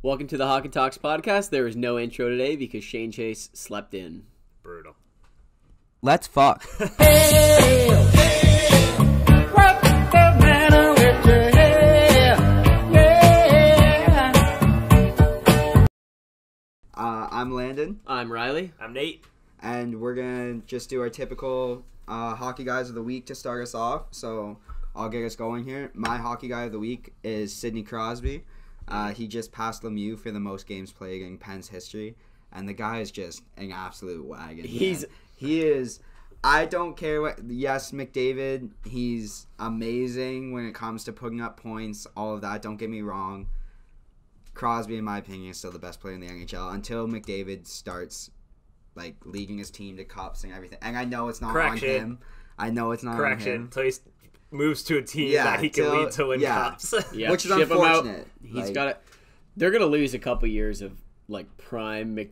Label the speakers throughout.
Speaker 1: Welcome to the Hakan Talks podcast. There is no intro today because Shane Chase slept in.
Speaker 2: Brutal.
Speaker 3: Let's fuck.
Speaker 4: I'm Landon.
Speaker 1: I'm Riley.
Speaker 2: I'm Nate.
Speaker 4: And we're going to just do our typical hockey guys of the week to start us off. So I'll get us going here. My hockey guy of the week is Sidney Crosby. He just passed Lemieux for the most games played in Penn's history. And the guy is just an absolute wagon. He is. I don't care what. Yes, McDavid, he's amazing when it comes to putting up points, all of that. Don't get me wrong. Crosby, in my opinion, is still the best player in the NHL until McDavid starts like leading his team to cups and everything. And I know it's not on him. I know it's not on him.
Speaker 2: Until he moves to a team that he can lead to win cups.
Speaker 1: Yeah,
Speaker 4: which is unfortunate.
Speaker 1: He's got it. They're gonna lose a couple years of like prime McDavid.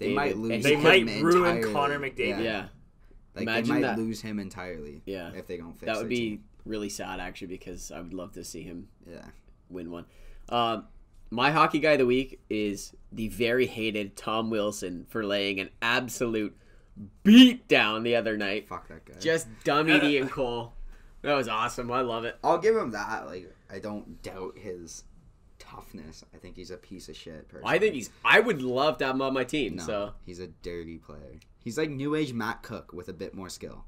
Speaker 4: They might
Speaker 2: ruin
Speaker 4: entirely.
Speaker 2: Connor McDavid.
Speaker 1: Yeah.
Speaker 4: Like
Speaker 1: Imagine
Speaker 4: they might
Speaker 1: that.
Speaker 4: lose him entirely.
Speaker 1: Yeah.
Speaker 4: If they don't fix
Speaker 1: that would
Speaker 4: their
Speaker 1: be
Speaker 4: team.
Speaker 1: really sad actually because I would love to see him win one. My hockey guy of the week is the very hated Tom Wilson for laying an absolute beat down the other night.
Speaker 4: Fuck that guy.
Speaker 1: Just dummied Ian Cole. That was awesome. I love it.
Speaker 4: I'll give him that. Like I don't doubt his toughness. I think he's a piece of shit. Personally.
Speaker 1: I would love to have him on my team.
Speaker 4: No,
Speaker 1: so
Speaker 4: he's a dirty player. He's like new age Matt Cook with a bit more skill.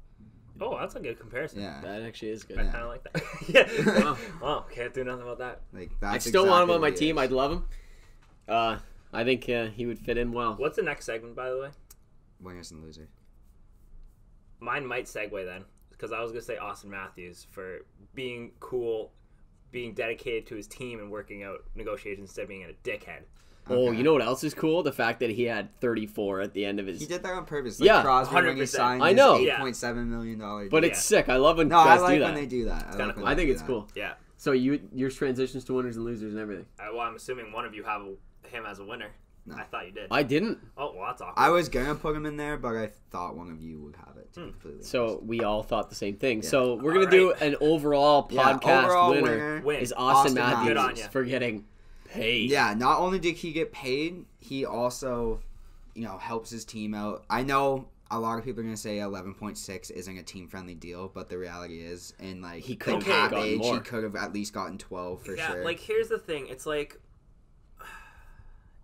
Speaker 2: Oh, that's a good comparison.
Speaker 4: Yeah,
Speaker 1: that actually is good.
Speaker 2: I kind of like that. Yeah. Wow, can't do nothing about that.
Speaker 4: Like
Speaker 1: I
Speaker 4: that's
Speaker 1: still want him
Speaker 4: exactly
Speaker 1: on my
Speaker 4: what he
Speaker 1: team.
Speaker 4: is.
Speaker 1: I'd love him. I think he would fit in well.
Speaker 2: What's the next segment, by the way?
Speaker 4: Winners and losers.
Speaker 2: Mine might segue then, because I was gonna say Austin Matthews for being cool, being dedicated to his team, and working out negotiations instead of being a dickhead.
Speaker 1: Oh,
Speaker 4: Okay.
Speaker 1: you know what else is cool? The fact that he had 34 at the end of his.
Speaker 4: He did that on purpose. Like
Speaker 1: Yeah,
Speaker 4: Crosby when he
Speaker 2: 100%.
Speaker 4: signed
Speaker 1: I know.
Speaker 4: his $8.7 million deal.
Speaker 1: But it's sick. I love when
Speaker 4: no, I
Speaker 1: guys
Speaker 4: like
Speaker 1: do
Speaker 4: when
Speaker 1: that.
Speaker 4: they do that.
Speaker 2: kinda cool.
Speaker 1: I think it's cool.
Speaker 2: Yeah.
Speaker 1: So yours transitions to winners and losers and everything.
Speaker 2: Well, I'm assuming one of you have him as a winner.
Speaker 4: No.
Speaker 2: I thought you did.
Speaker 1: I didn't.
Speaker 2: Oh, well, that's awkward.
Speaker 4: I was gonna put him in there, but I thought one of you would have it. To be completely
Speaker 1: So
Speaker 4: honest.
Speaker 1: we all thought the same thing.
Speaker 4: Yeah.
Speaker 1: So we're gonna do an overall podcast
Speaker 4: overall
Speaker 1: winner.
Speaker 2: Win.
Speaker 1: Is Austin
Speaker 4: Austin
Speaker 1: Matthews
Speaker 2: Good on ya.
Speaker 1: for getting paid?
Speaker 4: Yeah, not only did he get paid, he also, helps his team out. I know a lot of people are gonna say 11.6 isn't a team-friendly deal, but the reality is, in like
Speaker 1: He could
Speaker 4: the
Speaker 1: have
Speaker 4: cap
Speaker 1: gotten
Speaker 4: age,
Speaker 1: more.
Speaker 4: he could have at least gotten 12 for sure.
Speaker 2: Like here's the thing. It's like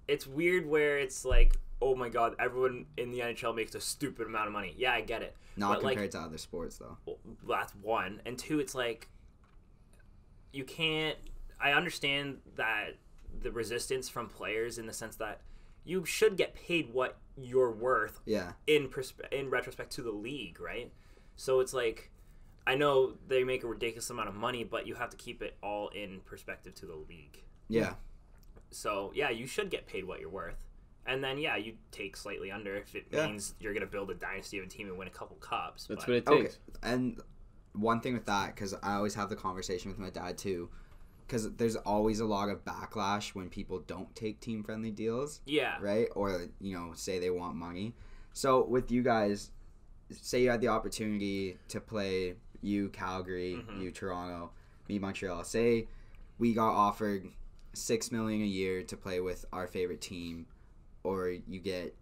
Speaker 2: it's weird where it's like, oh my god, everyone in the NHL makes a stupid amount of money. Yeah, I get it.
Speaker 4: Not
Speaker 2: but
Speaker 4: compared to other sports, though.
Speaker 2: well, that's one. And two, it's like you can't. I understand that the resistance from players in the sense that you should get paid what you're worth.
Speaker 4: Yeah.
Speaker 2: In retrospect to the league, right? So it's like, I know they make a ridiculous amount of money, but you have to keep it all in perspective to the league.
Speaker 4: Yeah.
Speaker 2: So yeah, you should get paid what you're worth, and then yeah, you take slightly under if it means you're gonna build a dynasty of a team and win a couple cups.
Speaker 1: That's
Speaker 2: but
Speaker 1: what it
Speaker 4: Okay.
Speaker 1: takes.
Speaker 4: And one thing with that, because I always have the conversation with my dad too, because there's always a lot of backlash when people don't take team-friendly deals.
Speaker 2: Yeah.
Speaker 4: Right? Or, say they want money. So with you guys, say you had the opportunity to play you Calgary, you Toronto, me Montreal. Say we got offered $6 million a year to play with our favorite team, or you get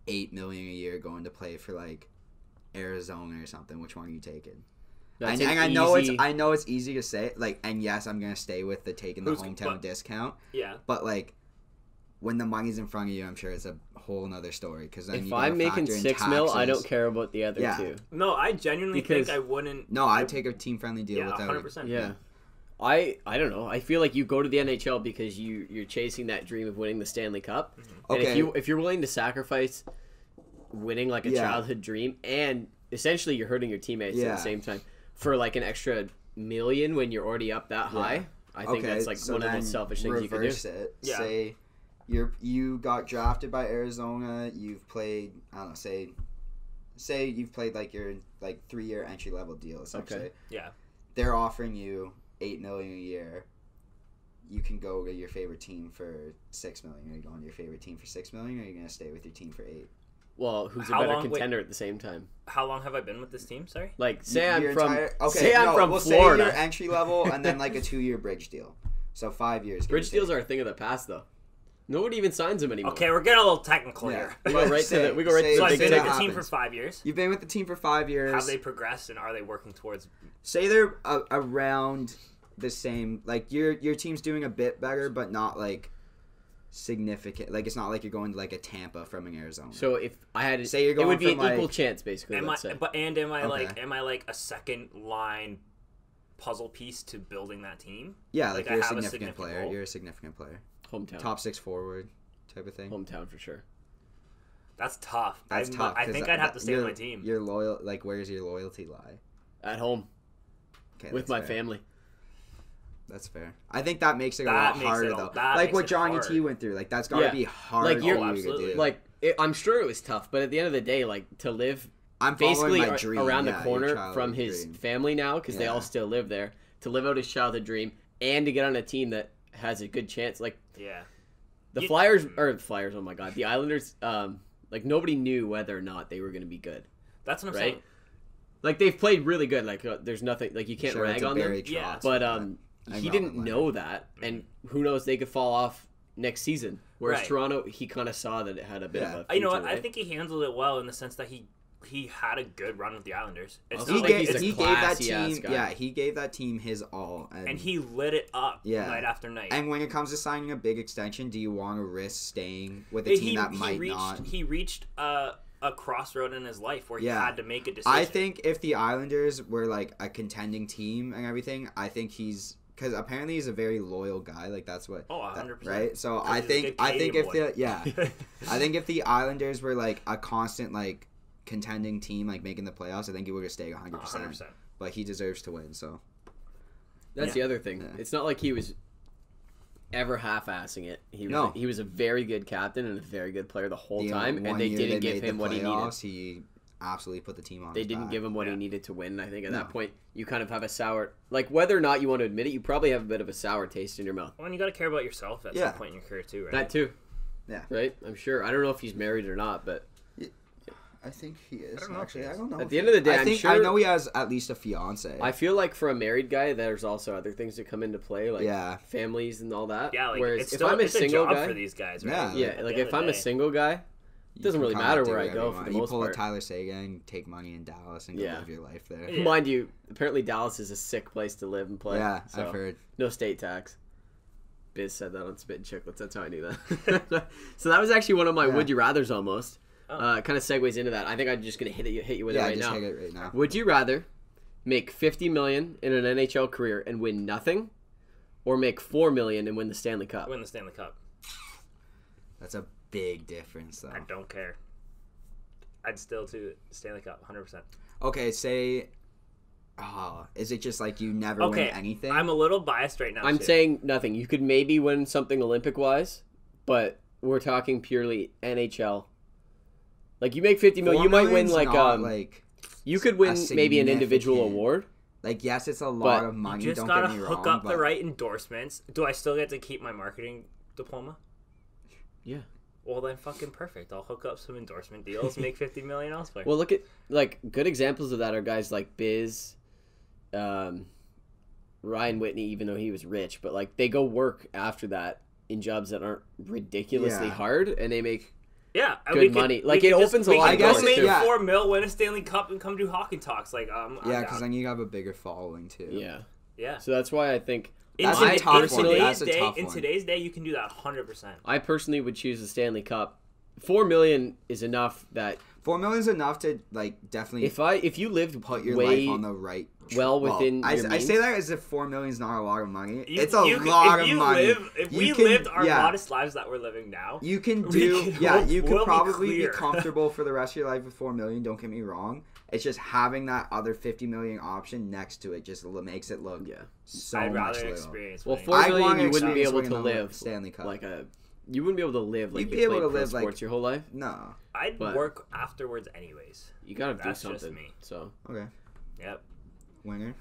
Speaker 4: $8 million a year going to play for like Arizona or something. Which one are you taking?
Speaker 1: That's
Speaker 4: And
Speaker 1: an
Speaker 4: I know
Speaker 1: easy-
Speaker 4: it's easy to say, like, and yes, I'm gonna stay with the taking the hometown discount.
Speaker 2: Yeah.
Speaker 4: But like, when the money's in front of you, I'm sure it's a whole nother story. Because then
Speaker 1: If I'm making $6 million, I don't care about the other two.
Speaker 2: No, I genuinely
Speaker 1: Because-
Speaker 2: think I wouldn't.
Speaker 4: No, I'd take a team-friendly deal
Speaker 2: Yeah,
Speaker 4: without
Speaker 2: 100%.
Speaker 1: Yeah. I don't know. I feel like you go to the NHL because you're chasing that dream of winning the Stanley Cup. And
Speaker 4: Okay.
Speaker 1: if you're willing to sacrifice winning like a childhood dream, and essentially you're hurting your teammates at the same time for like an extra $1 million when you're already up that high, I think that's like one of the selfish things you can do.
Speaker 4: Reverse it.
Speaker 2: Yeah.
Speaker 4: Say you got drafted by Arizona. You've played, I don't know, say you've played like your 3-year entry level deal essentially.
Speaker 1: Okay.
Speaker 2: Yeah.
Speaker 4: They're offering you $8 million a year. You can go to your favorite team for $6 million. Are you going to your favorite team for $6 million, or are you going to stay with your team for $8 million?
Speaker 1: Well, who's a
Speaker 2: How
Speaker 1: better
Speaker 2: long-
Speaker 1: contender at the same time?
Speaker 2: How long have I been with this team? Sorry.
Speaker 1: Like, say I'm
Speaker 4: Your
Speaker 1: from
Speaker 4: entire-
Speaker 1: say I'm from
Speaker 4: we'll
Speaker 1: Florida.
Speaker 4: Say your entry level and then like a 2-year bridge deal. So 5 years.
Speaker 1: Bridge deals are a thing of the past, though. Nobody even signs him anymore.
Speaker 2: Okay, we're getting a little technical here.
Speaker 1: We go right to the
Speaker 2: So I've
Speaker 1: big
Speaker 2: been
Speaker 1: ticket.
Speaker 2: with the team for 5 years.
Speaker 4: You've been with the team for 5 years.
Speaker 2: Have they progressed, and are they working towards?
Speaker 4: Say they're around the same. Like your team's doing a bit better, but not like significant. Like it's not like you're going to like a Tampa from an Arizona.
Speaker 1: So if I had to
Speaker 4: say you're going,
Speaker 1: it would be
Speaker 4: from,
Speaker 1: an equal
Speaker 4: like,
Speaker 1: chance basically.
Speaker 2: Am
Speaker 1: let's
Speaker 2: I?
Speaker 1: say.
Speaker 2: But am I
Speaker 4: Okay.
Speaker 2: like a second line puzzle piece to building that team?
Speaker 4: Yeah, like
Speaker 2: I
Speaker 4: you're a
Speaker 2: have a
Speaker 4: significant player.
Speaker 2: role?
Speaker 4: You're a significant player.
Speaker 1: Hometown.
Speaker 4: Top 6 forward type of thing.
Speaker 1: Hometown for sure.
Speaker 2: That's tough.
Speaker 4: That's tough.
Speaker 2: I think I'd have to stay with my team.
Speaker 4: You're loyal. Like, where's your loyalty lie?
Speaker 1: At home
Speaker 4: Okay,
Speaker 1: with
Speaker 4: that's
Speaker 1: my
Speaker 4: fair.
Speaker 1: family.
Speaker 4: That's fair. I think that makes it a
Speaker 2: That
Speaker 4: lot
Speaker 2: makes
Speaker 4: harder
Speaker 2: it a-
Speaker 4: though.
Speaker 2: that
Speaker 4: Like
Speaker 2: makes
Speaker 4: what
Speaker 2: it
Speaker 4: Johnny
Speaker 2: hard.
Speaker 4: T went through. Like that's got to
Speaker 1: Yeah.
Speaker 4: be hard
Speaker 1: Like,
Speaker 4: for
Speaker 1: you're-
Speaker 4: you to
Speaker 2: absolutely.
Speaker 4: do.
Speaker 1: Like I'm sure it was tough, but at the end of the day, like to live
Speaker 4: I'm following
Speaker 1: basically
Speaker 4: my dream.
Speaker 1: around the
Speaker 4: Yeah, your
Speaker 1: corner
Speaker 4: childhood
Speaker 1: from his
Speaker 4: dream.
Speaker 1: family now because they
Speaker 4: Yeah.
Speaker 1: all still live there, to live out his childhood dream and to get on a team that has a good chance. Like
Speaker 2: Yeah.
Speaker 1: the
Speaker 2: You-
Speaker 1: Flyers. Oh my god, the Islanders. Like nobody knew whether or not they were going to be good.
Speaker 2: That's what I'm
Speaker 1: Right?
Speaker 2: saying.
Speaker 1: Like they've played really good. Like there's nothing. Like you can't
Speaker 4: Shout out
Speaker 1: rag
Speaker 4: to
Speaker 1: on them.
Speaker 4: Barry
Speaker 2: Yeah.
Speaker 4: Trotz
Speaker 1: But
Speaker 4: for that.
Speaker 1: he
Speaker 4: I
Speaker 1: didn't
Speaker 4: him
Speaker 1: know
Speaker 4: later.
Speaker 1: that, and who knows? They could fall off next season. Whereas
Speaker 2: Right.
Speaker 1: Toronto, he kind of saw that it had a bit
Speaker 4: Yeah.
Speaker 1: of a.
Speaker 2: You know
Speaker 1: future,
Speaker 2: what? I
Speaker 1: right?
Speaker 2: think he handled it well in the sense that he had a good run with the Islanders. It's
Speaker 1: Also,
Speaker 2: not
Speaker 1: he
Speaker 2: like
Speaker 1: gave-
Speaker 2: it's-
Speaker 1: a
Speaker 4: he gave that
Speaker 1: classy-ass
Speaker 4: team.
Speaker 1: guy.
Speaker 4: Yeah, he gave that team his all,
Speaker 2: and he lit it up night after night.
Speaker 4: And when it comes to signing a big extension, do you want to risk staying with a team that might
Speaker 2: reached,
Speaker 4: not?
Speaker 2: He reached a crossroad in his life where he
Speaker 4: Yeah.
Speaker 2: had to make a decision.
Speaker 4: I think if the Islanders were like a contending team and everything, I think because apparently he's a very loyal guy. Like that's what.
Speaker 2: Oh, 100%.
Speaker 4: Right. So
Speaker 2: Because
Speaker 4: I
Speaker 2: he's a
Speaker 4: think
Speaker 2: good
Speaker 4: if
Speaker 2: Canadian boy.
Speaker 4: I think if the Islanders were like a constant like contending team, like making the playoffs, I think he would have stayed 100%.
Speaker 2: 100%.
Speaker 4: But he deserves to win. So
Speaker 1: That's
Speaker 2: Yeah.
Speaker 1: the other thing.
Speaker 4: Yeah.
Speaker 1: It's not like he was ever half-assing it.
Speaker 4: No.
Speaker 1: He was a very good captain and a very good player the whole
Speaker 4: the
Speaker 1: time, and
Speaker 4: one
Speaker 1: they
Speaker 4: year
Speaker 1: didn't
Speaker 4: they
Speaker 1: give
Speaker 4: made
Speaker 1: him
Speaker 4: the
Speaker 1: what he needed.
Speaker 4: playoffs, he absolutely put the team on.
Speaker 1: They
Speaker 4: his
Speaker 1: didn't
Speaker 4: back.
Speaker 1: give him what he
Speaker 2: Yeah.
Speaker 1: needed to win. I think at
Speaker 4: No.
Speaker 1: that point, you kind of have a sour, like whether or not you want to admit it, you probably have a bit of a sour taste in your mouth.
Speaker 2: Well, and you got to care about yourself at
Speaker 4: Yeah.
Speaker 2: some point in your career too, right?
Speaker 1: That too.
Speaker 4: Yeah.
Speaker 1: Right? I'm sure. I don't know if he's married or not, but
Speaker 4: I think he is.
Speaker 2: I don't know if he is.
Speaker 4: I don't know.
Speaker 1: At the end of the day,
Speaker 4: I
Speaker 1: I'm
Speaker 4: think
Speaker 1: sure-
Speaker 4: I know he has at least a fiance.
Speaker 1: I feel like for a married guy, there's also other things that come into play, like
Speaker 4: Yeah.
Speaker 1: families and all that.
Speaker 2: Yeah, like
Speaker 1: Whereas
Speaker 2: it's
Speaker 1: if
Speaker 2: still
Speaker 1: I'm a
Speaker 2: it's
Speaker 1: single
Speaker 2: job
Speaker 1: guy,
Speaker 2: for these guys,
Speaker 4: Yeah.
Speaker 2: right?
Speaker 1: yeah,
Speaker 2: At
Speaker 1: like
Speaker 2: the end
Speaker 1: if
Speaker 2: of
Speaker 1: I'm
Speaker 2: the
Speaker 1: a
Speaker 2: day.
Speaker 1: single guy, it doesn't
Speaker 4: You
Speaker 1: really
Speaker 4: can
Speaker 1: matter
Speaker 4: kinda
Speaker 1: where
Speaker 4: do
Speaker 1: I go
Speaker 4: whatever
Speaker 1: for
Speaker 4: you
Speaker 1: the
Speaker 4: want.
Speaker 1: most
Speaker 4: You pull
Speaker 1: part.
Speaker 4: a Tyler Seguin, take money in Dallas, and go
Speaker 1: Yeah.
Speaker 4: live your life there.
Speaker 2: Yeah.
Speaker 1: Mind you, apparently Dallas is a sick place to live and play.
Speaker 4: Yeah,
Speaker 1: so
Speaker 4: I've heard.
Speaker 1: no state tax. Biz said that on Spit and Chicklets. That's how I knew that. So that was actually one of my
Speaker 4: Yeah.
Speaker 1: would you rather's almost.
Speaker 2: Oh.
Speaker 1: Kind of segues into that. I think I'm just gonna hit you with
Speaker 4: Yeah,
Speaker 1: it right
Speaker 4: just
Speaker 1: now.
Speaker 4: take it right now.
Speaker 1: Would you rather make $50 million in an NHL career and win nothing, or make $4 million and win the Stanley Cup?
Speaker 2: win the Stanley Cup.
Speaker 4: That's a big difference, though.
Speaker 2: I don't care. I'd still do Stanley Cup, 100%.
Speaker 4: Okay, say, is it just like you never win anything?
Speaker 2: I'm a little biased right now.
Speaker 1: I'm
Speaker 2: too.
Speaker 1: saying nothing. You could maybe win something Olympic wise, but we're talking purely NHL. Like you make $50 million, you might win
Speaker 4: like
Speaker 1: you could win maybe an individual
Speaker 4: significant-
Speaker 1: award.
Speaker 4: like yes, it's a lot
Speaker 1: But
Speaker 4: of money.
Speaker 2: You just
Speaker 4: don't
Speaker 2: gotta
Speaker 4: get me
Speaker 2: hook
Speaker 4: wrong,
Speaker 2: up the
Speaker 4: but
Speaker 2: right endorsements. Do I still get to keep my marketing diploma?
Speaker 1: Yeah.
Speaker 2: Well, then fucking perfect. I'll hook up some endorsement deals, make $50 million elsewhere.
Speaker 1: Well, look at like good examples of that are guys like Biz, Ryan Whitney, even though he was rich, but like they go work after that in jobs that aren't ridiculously
Speaker 4: Yeah.
Speaker 1: hard, and they make
Speaker 2: yeah, and
Speaker 1: good money. Like, it opens a lot
Speaker 4: of doors,
Speaker 2: make
Speaker 4: too. Yeah.
Speaker 2: $4 million, win a Stanley Cup, and come do Hakan talks. Like,
Speaker 4: yeah,
Speaker 2: I'm
Speaker 4: because
Speaker 2: down.
Speaker 4: then you have a bigger following too.
Speaker 2: Yeah.
Speaker 1: So that's why I think
Speaker 4: That's
Speaker 1: I
Speaker 4: a tough one.
Speaker 1: personally,
Speaker 4: That's a tough
Speaker 2: in
Speaker 4: one.
Speaker 2: today's day, you can do that 100%.
Speaker 1: I personally would choose the Stanley Cup. $4 million is enough that
Speaker 4: $4 million is enough to like definitely
Speaker 1: if you lived
Speaker 4: put your
Speaker 1: way
Speaker 4: life on the right.
Speaker 1: well within
Speaker 4: I
Speaker 1: your
Speaker 4: say
Speaker 1: means.
Speaker 4: that as if $4 million is not a lot of money.
Speaker 2: You-
Speaker 4: It's a
Speaker 2: you could-
Speaker 4: lot
Speaker 2: if
Speaker 4: of
Speaker 2: you
Speaker 4: money.
Speaker 2: If
Speaker 4: You
Speaker 2: we
Speaker 4: can-
Speaker 2: lived our
Speaker 4: yeah.
Speaker 2: modest lives that we're living now,
Speaker 4: You can
Speaker 2: We
Speaker 4: do,
Speaker 2: can-
Speaker 4: yeah.
Speaker 2: we'll-
Speaker 4: You could
Speaker 2: we'll be
Speaker 4: probably be
Speaker 2: clear.
Speaker 4: comfortable for the rest of your life with $4 million. Don't get me wrong. It's just having that other $50 million option next to it just makes it look
Speaker 1: Yeah.
Speaker 4: so
Speaker 2: I'd
Speaker 4: much
Speaker 2: rather
Speaker 4: little.
Speaker 2: experience.
Speaker 1: Well,
Speaker 2: winning.
Speaker 1: $4
Speaker 4: I'd
Speaker 1: million
Speaker 4: wanna
Speaker 1: you wouldn't be
Speaker 4: experience
Speaker 1: able to
Speaker 4: winning a
Speaker 1: live
Speaker 4: Stanley Cup.
Speaker 1: you wouldn't be able to live like
Speaker 4: You'd
Speaker 1: you
Speaker 4: be able
Speaker 1: played
Speaker 4: to
Speaker 1: pro
Speaker 4: live, like-
Speaker 1: sports your whole life.
Speaker 4: No.
Speaker 2: I'd
Speaker 1: but-
Speaker 2: work afterwards anyways.
Speaker 1: You gotta do
Speaker 2: That's just
Speaker 1: something.
Speaker 2: me.
Speaker 1: So,
Speaker 4: Okay.
Speaker 2: Yep.
Speaker 4: Winner.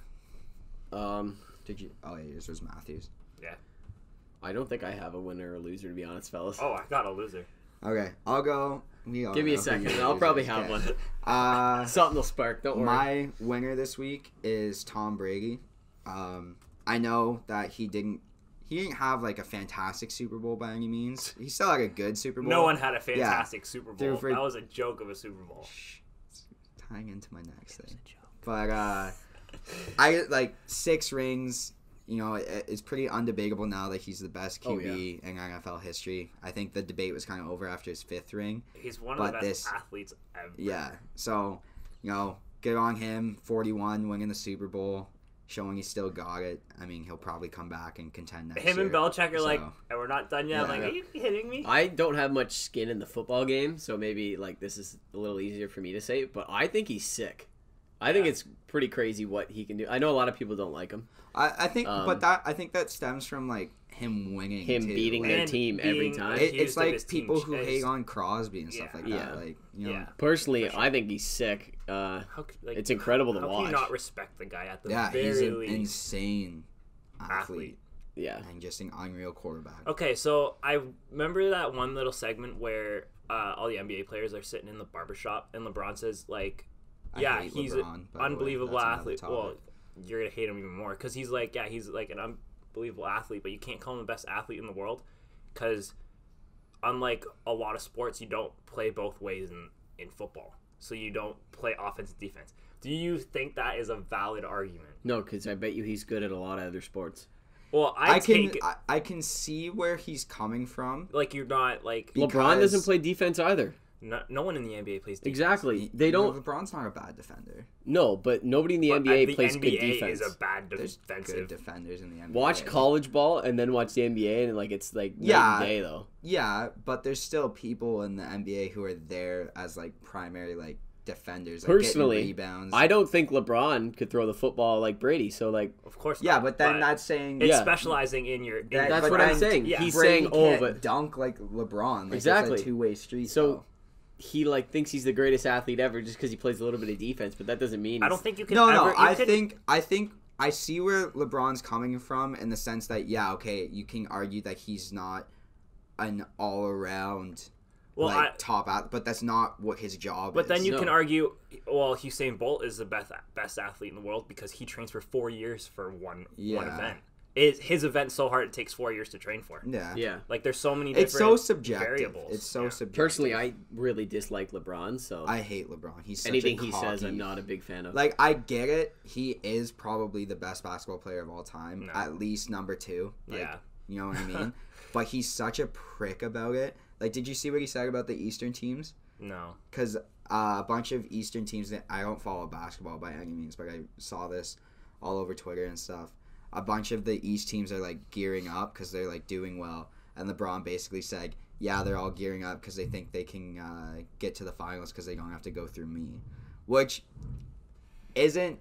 Speaker 1: um,
Speaker 4: Did you? Oh, yeah, yours was Matthews.
Speaker 2: Yeah.
Speaker 1: I don't think I have a winner or loser to be honest, fellas.
Speaker 2: Oh, I got a loser.
Speaker 4: Okay, I'll go. We all
Speaker 1: Give me a
Speaker 4: know who
Speaker 1: second.
Speaker 4: your
Speaker 1: I'll
Speaker 4: loser
Speaker 1: probably
Speaker 4: is.
Speaker 1: have
Speaker 4: Okay.
Speaker 1: one. Something will spark. Don't worry.
Speaker 4: My winner this week is Tom Brady. I know that he he didn't have like a fantastic Super Bowl by any means. He still had a good Super Bowl.
Speaker 2: No one had a fantastic Super Bowl.
Speaker 4: For-
Speaker 2: That was a joke of a Super Bowl.
Speaker 4: It's tying into my next thing. But I like 6 rings. You know, it's pretty undebatable now that he's the best QB in NFL history. I think the debate was kind of over after his 5th ring.
Speaker 2: He's one of the best athletes ever.
Speaker 4: Yeah. So, you know, good on him. 41, winning the Super Bowl, showing he still got it. I mean, he'll probably come back and contend next year.
Speaker 2: Him and Belichick are like, and we're not done yet.
Speaker 4: Yeah.
Speaker 2: I'm like, are you kidding me?
Speaker 1: I don't have much skin in the football game, so maybe like this is a little easier for me to say, but I think he's sick. I think it's pretty crazy what he can do. I know a lot of people don't like him.
Speaker 4: I think, I think that stems from like him winning,
Speaker 1: beating their team every time.
Speaker 4: It's like people who hate on Crosby and stuff like that.
Speaker 1: Yeah.
Speaker 4: Like, you know,
Speaker 1: Personally, I think he's sick. It's incredible to watch.
Speaker 2: How can you not respect the guy at the
Speaker 4: he's
Speaker 2: very
Speaker 4: an
Speaker 2: least?
Speaker 4: insane athlete.
Speaker 1: Yeah,
Speaker 4: and just an unreal quarterback.
Speaker 2: Okay, so I remember that one little segment where all the NBA players are sitting in the barbershop and LeBron says like, "Yeah, he's an unbelievable athlete." Well, you're gonna hate him even more because he's like, he's like an unbelievable athlete, but you can't call him the best athlete in the world because unlike a lot of sports, you don't play both ways in football. So you don't play offense and defense. Do you think that is a valid argument?
Speaker 1: No, because I bet you he's good at a lot of other sports.
Speaker 2: Well, I
Speaker 4: can see where he's coming from.
Speaker 2: Like you're not like
Speaker 1: LeBron doesn't play defense either.
Speaker 2: No one in the NBA plays defense.
Speaker 1: Exactly. They don't.
Speaker 4: LeBron's not a bad defender.
Speaker 1: No, but nobody in the NBA plays good defense.
Speaker 2: The NBA is a bad defensive.
Speaker 4: Good defenders in the NBA.
Speaker 1: Watch college ball and then watch the NBA, and like it's like night and day though.
Speaker 4: Yeah, but there's still people in the NBA who are there as like primary like defenders. Like,
Speaker 1: personally,
Speaker 4: rebounds.
Speaker 1: I don't think LeBron could throw the football like Brady. So like,
Speaker 2: of course,
Speaker 4: yeah, but then that's saying
Speaker 2: it's specializing in your.
Speaker 1: That's what I'm saying.
Speaker 2: Yeah.
Speaker 1: He's
Speaker 4: Brady
Speaker 1: saying,
Speaker 4: can't dunk like LeBron. Like,
Speaker 1: exactly,
Speaker 4: it's a 2-way street.
Speaker 1: So. He like thinks he's the greatest athlete ever just because he plays a little bit of defense, but that doesn't mean.
Speaker 2: I don't think you can.
Speaker 4: I think I see where LeBron's coming from in the sense that you can argue that he's not an all around top athlete, but that's not what his job is.
Speaker 2: But then you can argue, well, Usain Bolt is the best athlete in the world because he trains for 4 years for one event. His event so hard it takes 4 years to train for.
Speaker 1: Yeah.
Speaker 2: Like there's so many different
Speaker 4: it's so subjective.
Speaker 2: variables.
Speaker 4: It's so subjective.
Speaker 1: Personally, I really dislike LeBron, so
Speaker 4: I hate LeBron. He's such
Speaker 1: anything
Speaker 4: a
Speaker 1: he says I'm not a big fan of.
Speaker 4: Like I get it. He is probably the best basketball player of all time, at least number 2. Like, you know what I mean? But he's such a prick about it. Like, did you see what he said about the Eastern teams?
Speaker 2: No.
Speaker 4: Because a bunch of Eastern teams that I don't follow basketball by any means, but I saw this all over Twitter and stuff. A bunch of the East teams are like gearing up because they're like doing well, and LeBron basically said, "Yeah, they're all gearing up because they think they can get to the finals because they don't have to go through me," which isn't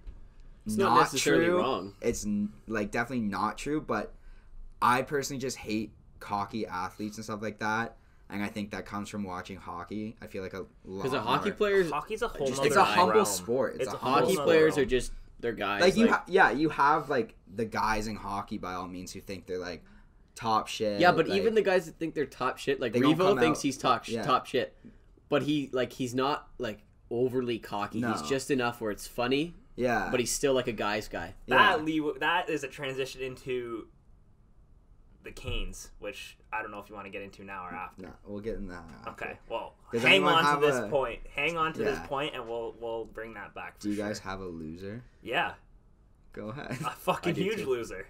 Speaker 1: not necessarily
Speaker 4: true.
Speaker 1: Wrong.
Speaker 4: It's like definitely not true, but I personally just hate cocky athletes and stuff like that. And I think that comes from watching hockey. I feel like
Speaker 1: because a hockey player,
Speaker 2: hockey's a whole.
Speaker 4: It's a humble sport.
Speaker 2: It's a
Speaker 1: hockey players are just. They're guys.
Speaker 4: Like you have like the guys in hockey by all means who think they're like top shit.
Speaker 1: Yeah, but
Speaker 4: like,
Speaker 1: even the guys that think they're top shit, like Revo thinks he's top shit, but he's not like overly cocky. No. He's just enough where it's funny.
Speaker 4: Yeah,
Speaker 1: but he's still like a guy's guy.
Speaker 2: That is a transition into the Canes, which I don't know if you want to get into now or after.
Speaker 4: No, we'll get in that.
Speaker 2: Okay, well, hang on to this point. Hang on to this point, and we'll bring that back.
Speaker 4: Do you guys have a loser?
Speaker 2: Yeah.
Speaker 4: Go ahead.
Speaker 2: A fucking huge loser.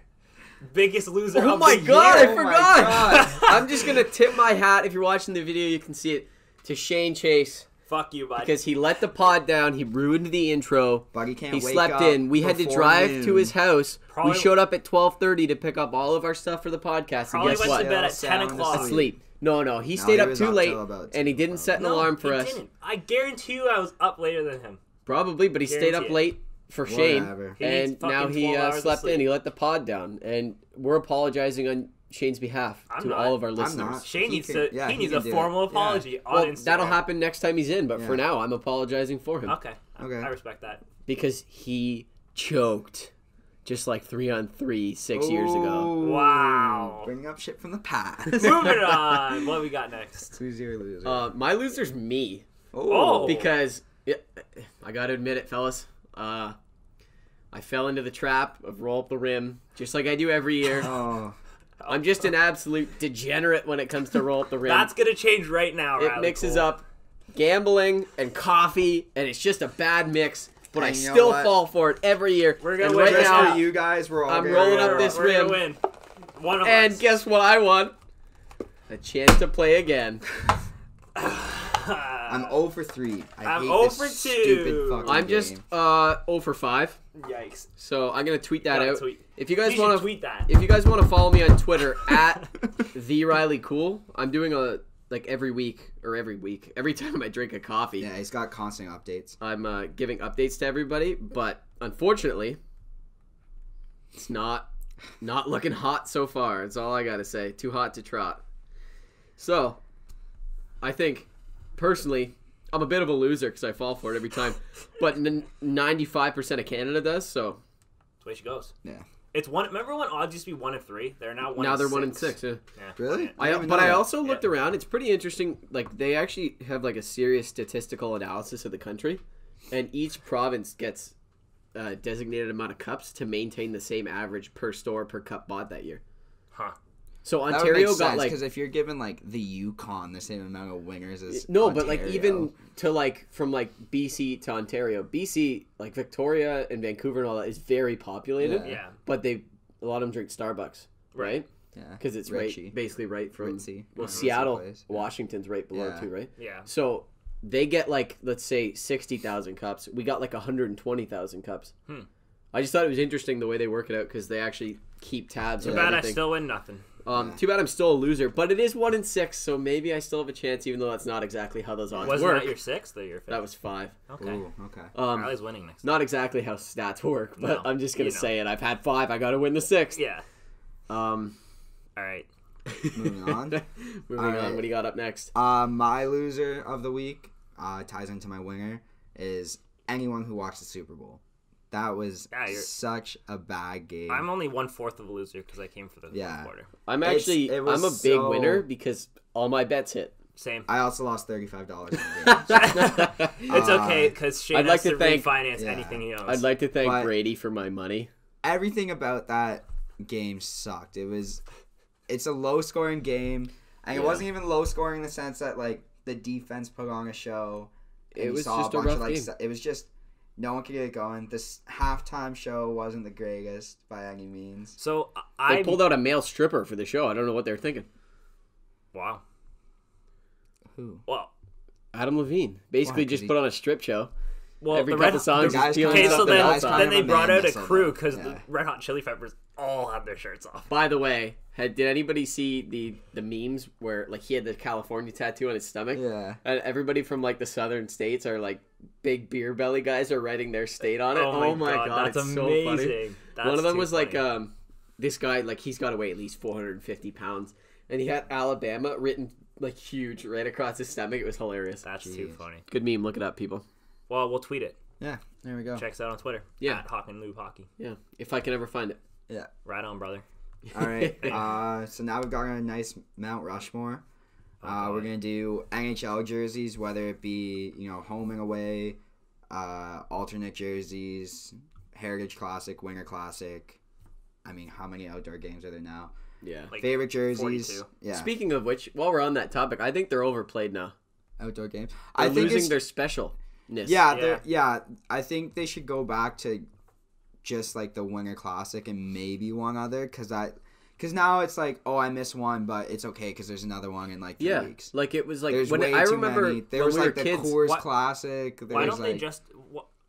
Speaker 2: Biggest loser.
Speaker 1: Oh my god! I forgot. I'm just gonna tip my hat. If you're watching the video, you can see it to Shane Chase.
Speaker 2: Fuck you, buddy.
Speaker 1: Because he let the pod down. He ruined the intro.
Speaker 4: Buddy can't
Speaker 1: He slept in. We had to drive to his house. We showed up at 12:30 to pick up all of our stuff for the podcast.
Speaker 2: Probably
Speaker 1: and guess
Speaker 2: went
Speaker 1: what?
Speaker 2: to bed at 10 o'clock.
Speaker 1: Asleep. No. He stayed up too late, and he didn't set an alarm for us.
Speaker 2: Didn't. I guarantee you I was up later than him.
Speaker 1: Probably, but he stayed up late for Shane. And now he slept in. He let the pod down. And we're apologizing on Shane's behalf to all of our listeners.
Speaker 2: Shane needs a formal apology on Instagram.
Speaker 1: That'll happen next time he's in, but for now, I'm apologizing for him.
Speaker 2: Okay. I respect that.
Speaker 1: Because he choked just like 3-on-3 6 years ago.
Speaker 2: Wow.
Speaker 4: Bringing up shit from the past.
Speaker 2: Moving on. What we got next?
Speaker 4: Who's your loser?
Speaker 1: My loser's me.
Speaker 2: Oh.
Speaker 1: Because, I gotta admit it, fellas. I fell into the trap of roll up the rim, just like I do every year. I'm just an absolute degenerate when it comes to roll up the rim.
Speaker 2: That's gonna change right now.
Speaker 1: It
Speaker 2: Riley
Speaker 1: mixes
Speaker 2: Cole.
Speaker 1: up gambling and coffee, and it's just a bad mix. But I
Speaker 4: And you know
Speaker 1: still
Speaker 4: what?
Speaker 1: fall for it every year.
Speaker 2: We're gonna
Speaker 1: and
Speaker 2: win
Speaker 1: right
Speaker 2: this
Speaker 1: now,
Speaker 4: For you guys, we're all
Speaker 1: I'm
Speaker 4: gonna
Speaker 1: rolling
Speaker 4: win.
Speaker 1: up this
Speaker 2: We're gonna
Speaker 1: rim.
Speaker 2: win. One of
Speaker 1: And
Speaker 2: us.
Speaker 1: guess what I won? A chance to play again.
Speaker 4: I'm 0 for 3.
Speaker 2: I'm
Speaker 4: hate
Speaker 2: 0
Speaker 4: this
Speaker 2: for 2.
Speaker 4: Stupid fucking
Speaker 1: I'm just
Speaker 4: game.
Speaker 1: 0 for 5.
Speaker 2: Yikes.
Speaker 1: So I'm gonna tweet that
Speaker 2: Gotta
Speaker 1: out.
Speaker 2: tweet.
Speaker 1: If you guys
Speaker 2: You should
Speaker 1: want to
Speaker 2: tweet that.
Speaker 1: if you guys want to follow me on Twitter at the Riley Cool, I'm doing every week every time I drink a coffee.
Speaker 4: Yeah, he's got constant updates.
Speaker 1: I'm giving updates to everybody, but unfortunately, it's not looking hot so far. That's all I gotta say. Too hot to trot. So, I think personally, I'm a bit of a loser because I fall for it every time. But 95% of Canada does. So
Speaker 2: That's the way she goes.
Speaker 4: Yeah.
Speaker 2: It's one. Remember when odds used to be 1 in 3? They're now 1.
Speaker 1: now
Speaker 2: in
Speaker 1: thing.
Speaker 2: 6.
Speaker 1: 1 in 6. Yeah.
Speaker 2: Yeah.
Speaker 4: Really?
Speaker 1: I
Speaker 4: didn't even know
Speaker 1: I
Speaker 4: that.
Speaker 1: also looked around. It's pretty interesting. Like they actually have like a serious statistical analysis of the country, and each province gets a designated amount of cups to maintain the same average per store per cup bought that year.
Speaker 2: Huh.
Speaker 1: So
Speaker 4: That
Speaker 1: Ontario got like
Speaker 4: because if you're giving like the Yukon the same amount of winners as
Speaker 1: no, but like
Speaker 4: Ontario.
Speaker 1: even to like from like BC to Ontario, BC like Victoria and Vancouver and all that is very populated.
Speaker 2: Yeah.
Speaker 1: But a lot of them drink Starbucks, right?
Speaker 4: yeah,
Speaker 1: Because it's
Speaker 4: Richie.
Speaker 1: basically right from
Speaker 4: Ritzy.
Speaker 1: well
Speaker 4: Ritzy
Speaker 1: Seattle,
Speaker 4: place. Yeah.
Speaker 1: Washington's right below
Speaker 4: Yeah.
Speaker 1: too, right?
Speaker 2: Yeah.
Speaker 1: So they get like let's say 60,000 cups. We got like 120,000 cups. I just thought it was interesting the way they work it out because they actually keep tabs.
Speaker 2: Too
Speaker 1: on
Speaker 2: bad I
Speaker 1: everything.
Speaker 2: still win nothing.
Speaker 1: Too bad I'm still a loser, but it is 1 in 6, so maybe I still have a chance, even though that's not exactly how those odds
Speaker 2: Wasn't
Speaker 1: work.
Speaker 2: that your 6th or your 5th?
Speaker 1: That was 5.
Speaker 2: Okay.
Speaker 4: Ooh, okay.
Speaker 2: Riley's winning next.
Speaker 1: Not exactly how stats work, but
Speaker 2: No,
Speaker 1: I'm just gonna
Speaker 2: you know.
Speaker 1: say it. I've had 5. I got to win the 6th.
Speaker 2: Yeah.
Speaker 1: Um,
Speaker 2: All right.
Speaker 4: Moving on.
Speaker 1: moving on.
Speaker 4: right.
Speaker 1: What do you got up next?
Speaker 4: My loser of the week ties into my winner is anyone who watched the Super Bowl. That was such a bad game.
Speaker 2: I'm only 1/4 of a loser because I came for the
Speaker 4: Yeah.
Speaker 2: fourth quarter.
Speaker 1: I'm
Speaker 4: it was
Speaker 1: I'm a big
Speaker 4: so-
Speaker 1: winner because all my bets hit.
Speaker 2: Same.
Speaker 4: I also lost $35 in the game.
Speaker 2: It's okay because Shane
Speaker 1: I'd like
Speaker 2: has
Speaker 1: to
Speaker 2: to
Speaker 1: thank-
Speaker 2: refinance
Speaker 4: Yeah.
Speaker 2: anything he owns.
Speaker 1: I'd like to thank
Speaker 4: But-
Speaker 1: Brady for my money.
Speaker 4: Everything about that game sucked. It's a low scoring game, and it
Speaker 1: Yeah.
Speaker 4: wasn't even low scoring in the sense that like the defense put on a show. and
Speaker 1: It
Speaker 4: you
Speaker 1: was
Speaker 4: saw
Speaker 1: just a
Speaker 4: bunch
Speaker 1: rough
Speaker 4: of, like,
Speaker 1: game.
Speaker 4: It was just no one could get it going. This halftime show wasn't the greatest by any means.
Speaker 2: So
Speaker 1: They
Speaker 2: I
Speaker 1: pulled out a male stripper for the show. I don't know what they're thinking.
Speaker 2: Wow.
Speaker 4: Who?
Speaker 2: Well,
Speaker 1: Adam Levine basically
Speaker 4: Why? 'Cause
Speaker 1: just
Speaker 4: he-
Speaker 1: put on a strip show. Every
Speaker 2: the
Speaker 1: couple
Speaker 2: Red
Speaker 1: songs,
Speaker 4: the
Speaker 1: he's
Speaker 4: guys
Speaker 1: stealing
Speaker 2: Okay,
Speaker 4: kinda-
Speaker 2: so
Speaker 1: something
Speaker 2: then,
Speaker 1: else.
Speaker 4: guys
Speaker 1: on.
Speaker 2: then they
Speaker 4: of a
Speaker 2: brought
Speaker 4: man
Speaker 2: out a
Speaker 4: that
Speaker 2: crew
Speaker 4: said
Speaker 2: because
Speaker 4: that.
Speaker 2: the
Speaker 4: Yeah.
Speaker 2: Red Hot Chili Peppers all had their shirts off.
Speaker 1: By the way, did anybody see the memes where like he had the California tattoo on his stomach?
Speaker 4: Yeah.
Speaker 1: And everybody from like the southern states are like big beer belly guys are writing their state on it.
Speaker 2: Oh my god, that's
Speaker 1: it's
Speaker 2: amazing.
Speaker 1: so funny.
Speaker 2: That's
Speaker 1: One of them
Speaker 2: too
Speaker 1: was like
Speaker 2: funny.
Speaker 1: this guy like he's got to weigh at least 450 pounds, and he had Alabama written like huge right across his stomach. It was hilarious.
Speaker 2: That's too funny.
Speaker 1: Good meme. Look it up, people.
Speaker 2: Well, we'll tweet it.
Speaker 4: Yeah. There we go.
Speaker 2: Check us out on Twitter.
Speaker 1: Yeah.
Speaker 2: At Hakan Lube Hockey.
Speaker 1: Yeah, if I can ever find it.
Speaker 4: Yeah.
Speaker 2: Right on, brother.
Speaker 4: All right. So now we've got a nice Mount Rushmore. We're gonna do NHL jerseys, whether it be home and away, alternate jerseys, Heritage Classic, Winter Classic. I mean, how many outdoor games are there now?
Speaker 1: Yeah.
Speaker 2: Like
Speaker 4: Favorite jerseys.
Speaker 2: 42.
Speaker 4: Yeah.
Speaker 1: Speaking of which, while we're on that topic, I think they're overplayed now.
Speaker 4: Outdoor games.
Speaker 1: They're
Speaker 4: I think
Speaker 1: losing their specialness.
Speaker 4: Yeah. I think they should go back to just like the Winter Classic and maybe one other because now it's like, oh, I missed one, but it's okay because there's another one in like 3 weeks.
Speaker 1: Like it was like
Speaker 4: There's
Speaker 1: when
Speaker 4: way
Speaker 1: I
Speaker 4: too
Speaker 1: remember
Speaker 4: many. There
Speaker 1: when
Speaker 4: was
Speaker 1: we
Speaker 4: like
Speaker 1: were
Speaker 4: the
Speaker 1: kids.
Speaker 4: Coors
Speaker 2: Why-
Speaker 4: Classic.
Speaker 2: Why don't they
Speaker 4: like,
Speaker 2: just...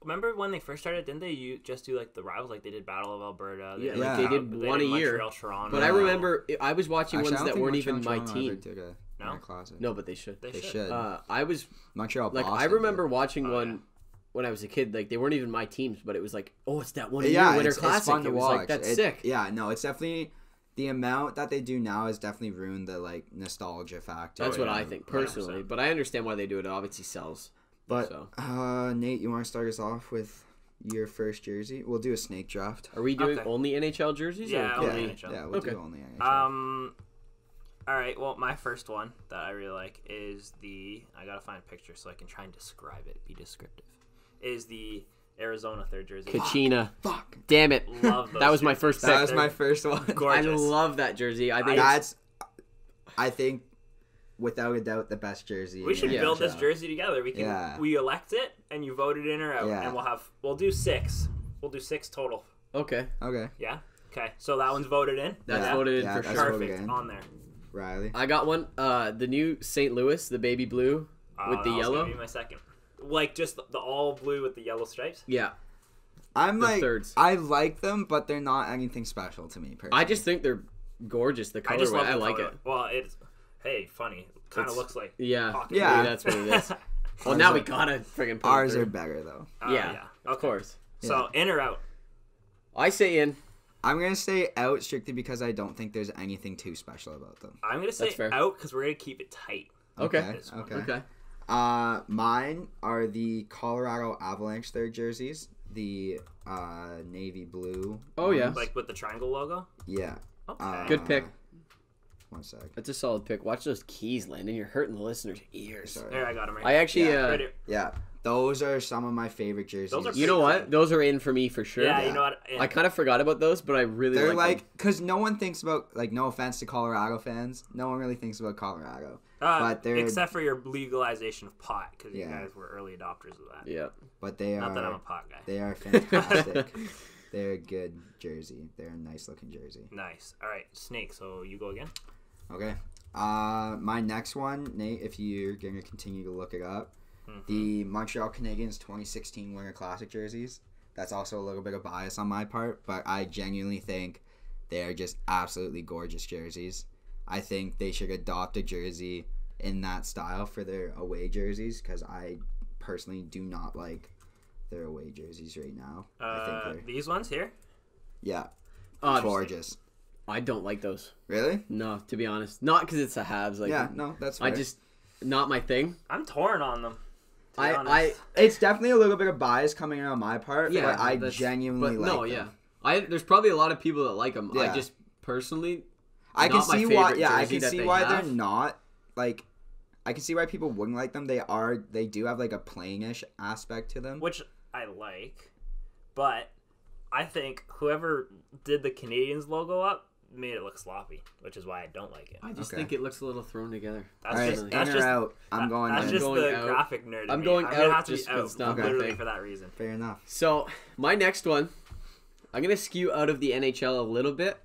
Speaker 2: Remember when they first started? Didn't they just do like the rivals? Like they did Battle of Alberta.
Speaker 1: Yeah,
Speaker 4: like,
Speaker 1: they did one a year.
Speaker 2: Montreal, Toronto.
Speaker 1: But I remember I was watching
Speaker 4: Actually, I
Speaker 1: ones
Speaker 4: don't
Speaker 1: that
Speaker 4: think
Speaker 1: weren't
Speaker 4: Montreal
Speaker 1: even my
Speaker 4: and Toronto ever
Speaker 1: team.
Speaker 4: took a
Speaker 2: No?
Speaker 4: Winter Classic.
Speaker 1: No, but they should.
Speaker 2: They
Speaker 4: They
Speaker 2: should.
Speaker 4: should.
Speaker 1: I was
Speaker 4: Montreal.
Speaker 1: like,
Speaker 4: Boston
Speaker 1: I remember
Speaker 4: did.
Speaker 1: watching one
Speaker 2: yeah.
Speaker 1: when I was a kid. Like they weren't even my teams, but it was like, oh, it's that one year
Speaker 4: Yeah,
Speaker 1: Winter
Speaker 4: it's
Speaker 1: Classic.
Speaker 4: fun to
Speaker 1: It was
Speaker 4: watch.
Speaker 1: like that's
Speaker 4: It-
Speaker 1: sick.
Speaker 4: Yeah, no, it's definitely the amount that they do now has definitely ruined the like nostalgia factor.
Speaker 1: That's what
Speaker 2: yeah.
Speaker 1: I think personally,
Speaker 2: 100%.
Speaker 1: but I understand why they do it. It obviously sells.
Speaker 4: But
Speaker 1: So.
Speaker 4: Nate, you want to start us off with your first jersey? We'll do a snake draft.
Speaker 1: Are we doing
Speaker 2: Okay.
Speaker 1: only NHL jerseys?
Speaker 2: Yeah,
Speaker 1: or
Speaker 2: only
Speaker 1: can we-
Speaker 2: NHL.
Speaker 4: Yeah, we'll
Speaker 1: Okay.
Speaker 4: do only NHL.
Speaker 2: All right. Well, my first one that I really like is I gotta find a picture so I can try and describe it. Be descriptive. Is the Arizona third jersey.
Speaker 1: Kachina.
Speaker 4: Fuck.
Speaker 1: Damn it.
Speaker 2: Love those
Speaker 1: That was my
Speaker 2: jerseys.
Speaker 1: first pick.
Speaker 4: That was my first one.
Speaker 2: Gorgeous.
Speaker 1: I love that jersey. I think it's,
Speaker 4: I think, without a doubt, the best jersey.
Speaker 2: We should
Speaker 4: in the
Speaker 2: build this
Speaker 4: NHL.
Speaker 2: jersey together. We can.
Speaker 4: Yeah.
Speaker 2: We elect it, and you vote it in or out,
Speaker 4: Yeah.
Speaker 2: and we'll do 6. We'll do 6 total.
Speaker 1: okay.
Speaker 4: Okay.
Speaker 2: Yeah. Okay. So that one's voted in.
Speaker 1: That's
Speaker 4: Yeah.
Speaker 1: voted in
Speaker 4: Yeah,
Speaker 1: for
Speaker 4: that's
Speaker 1: sure.
Speaker 4: voted
Speaker 2: Perfect
Speaker 4: in.
Speaker 2: on there.
Speaker 4: Riley.
Speaker 1: I got one. The new St. Louis, the baby blue with the
Speaker 2: That was
Speaker 1: yellow.
Speaker 2: gonna be my second. Like just the all blue with the yellow stripes.
Speaker 1: Yeah.
Speaker 4: I'm
Speaker 1: The
Speaker 4: like,
Speaker 1: thirds.
Speaker 4: I like them, but they're not anything special to me personally.
Speaker 1: I just think they're gorgeous. The
Speaker 2: I just
Speaker 1: colorway.
Speaker 2: love
Speaker 1: I
Speaker 2: the
Speaker 1: like
Speaker 2: color.
Speaker 1: it.
Speaker 2: Well, it's funny. Kind of
Speaker 1: It's-
Speaker 2: looks like
Speaker 1: Yeah.
Speaker 2: hockey.
Speaker 4: Yeah.
Speaker 1: Maybe that's what it is. Well,
Speaker 4: Ours
Speaker 1: now
Speaker 4: are-
Speaker 1: we gotta friggin' put
Speaker 4: Ours
Speaker 1: them
Speaker 4: are
Speaker 1: through.
Speaker 4: better though.
Speaker 1: Yeah.
Speaker 2: Okay.
Speaker 1: Of course.
Speaker 2: So in or out?
Speaker 1: I say in.
Speaker 4: I'm gonna say out strictly because I don't think there's anything too special about them.
Speaker 2: I'm gonna say
Speaker 1: That's fair.
Speaker 2: out because we're gonna keep it tight.
Speaker 1: Okay.
Speaker 2: This one.
Speaker 4: Okay.
Speaker 1: Okay.
Speaker 4: Mine are the Colorado Avalanche third jerseys, the navy blue.
Speaker 1: Oh, yeah.
Speaker 4: ones.
Speaker 2: Like with the triangle logo.
Speaker 4: Yeah.
Speaker 2: Okay.
Speaker 1: Good pick.
Speaker 4: 1 sec.
Speaker 1: That's a solid pick. Watch those keys, Landon. You're hurting the listeners' ears.
Speaker 4: Sorry.
Speaker 2: There, I got him right.
Speaker 1: I actually,
Speaker 4: Yeah.
Speaker 2: Right here.
Speaker 4: Yeah, those are some of my favorite jerseys.
Speaker 2: Those are
Speaker 1: you know
Speaker 2: pretty
Speaker 1: what?
Speaker 2: clean.
Speaker 1: Those are in for me for sure.
Speaker 2: Yeah,
Speaker 4: Yeah.
Speaker 2: you know what?
Speaker 1: I kind of forgot about those, but I really
Speaker 4: They're
Speaker 1: like
Speaker 4: like, because no one thinks about, like, no offense to Colorado fans, no one really thinks about Colorado. But they're,
Speaker 2: except for your legalization of pot, because you
Speaker 4: Yeah.
Speaker 2: guys were early adopters of that.
Speaker 1: them. Yeah.
Speaker 4: but they
Speaker 2: Not that I'm a
Speaker 4: are,
Speaker 2: pot guy.
Speaker 4: they are fantastic. They're a good jersey. They're a nice looking jersey.
Speaker 2: Nice. All right, Snake. So you go again.
Speaker 4: Okay. My next one, Nate, if you're gonna continue to look it up, the Montreal Canadiens 2016 Winter Classic jerseys. That's also a little bit of bias on my part, but I genuinely think they are just absolutely gorgeous jerseys. I think they should adopt a jersey in that style for their away jerseys because I personally do not like their away jerseys right now. I think they're
Speaker 2: These ones here.
Speaker 4: yeah,
Speaker 1: Uh,
Speaker 4: gorgeous.
Speaker 1: I don't like those.
Speaker 4: Really?
Speaker 1: No, to be honest. Not because it's the Habs. Like,
Speaker 4: Yeah, no, that's fair.
Speaker 1: I just not my thing.
Speaker 2: I'm torn on them. to be
Speaker 1: I
Speaker 2: honest.
Speaker 4: It's definitely a little bit of bias coming in on my part,
Speaker 1: yeah.
Speaker 4: but I
Speaker 1: that's-
Speaker 4: genuinely
Speaker 1: but
Speaker 4: like
Speaker 1: no,
Speaker 4: them.
Speaker 1: yeah. There's probably a lot of people that like them. I
Speaker 4: Yeah.
Speaker 1: just personally,
Speaker 4: I can
Speaker 1: not my
Speaker 4: see why.
Speaker 1: favorite
Speaker 4: Yeah, I
Speaker 1: jersey
Speaker 4: can
Speaker 1: that
Speaker 4: see
Speaker 1: they
Speaker 4: why
Speaker 1: have.
Speaker 4: they're not like. I can see why people wouldn't like them. They do have like a plainish aspect to them.
Speaker 2: Which I like, but I think whoever did the Canadians logo up made it look sloppy, which is why I don't like it.
Speaker 1: I just
Speaker 4: Okay.
Speaker 1: think it looks a little thrown together.
Speaker 2: That's
Speaker 4: All right,
Speaker 2: just
Speaker 4: in
Speaker 2: that's
Speaker 4: or
Speaker 2: just
Speaker 4: out. I'm going
Speaker 2: that's
Speaker 4: in.
Speaker 2: just
Speaker 1: going
Speaker 2: the
Speaker 1: out.
Speaker 2: graphic nerd. in
Speaker 1: I'm
Speaker 2: me.
Speaker 1: going
Speaker 2: I'm gonna
Speaker 1: out
Speaker 2: have to
Speaker 1: just
Speaker 2: be
Speaker 1: 'cause
Speaker 2: out
Speaker 1: it's not
Speaker 4: my
Speaker 2: literally
Speaker 1: thing.
Speaker 2: for that reason.
Speaker 4: Fair enough.
Speaker 1: So my next one, I'm gonna skew out of the NHL a little bit.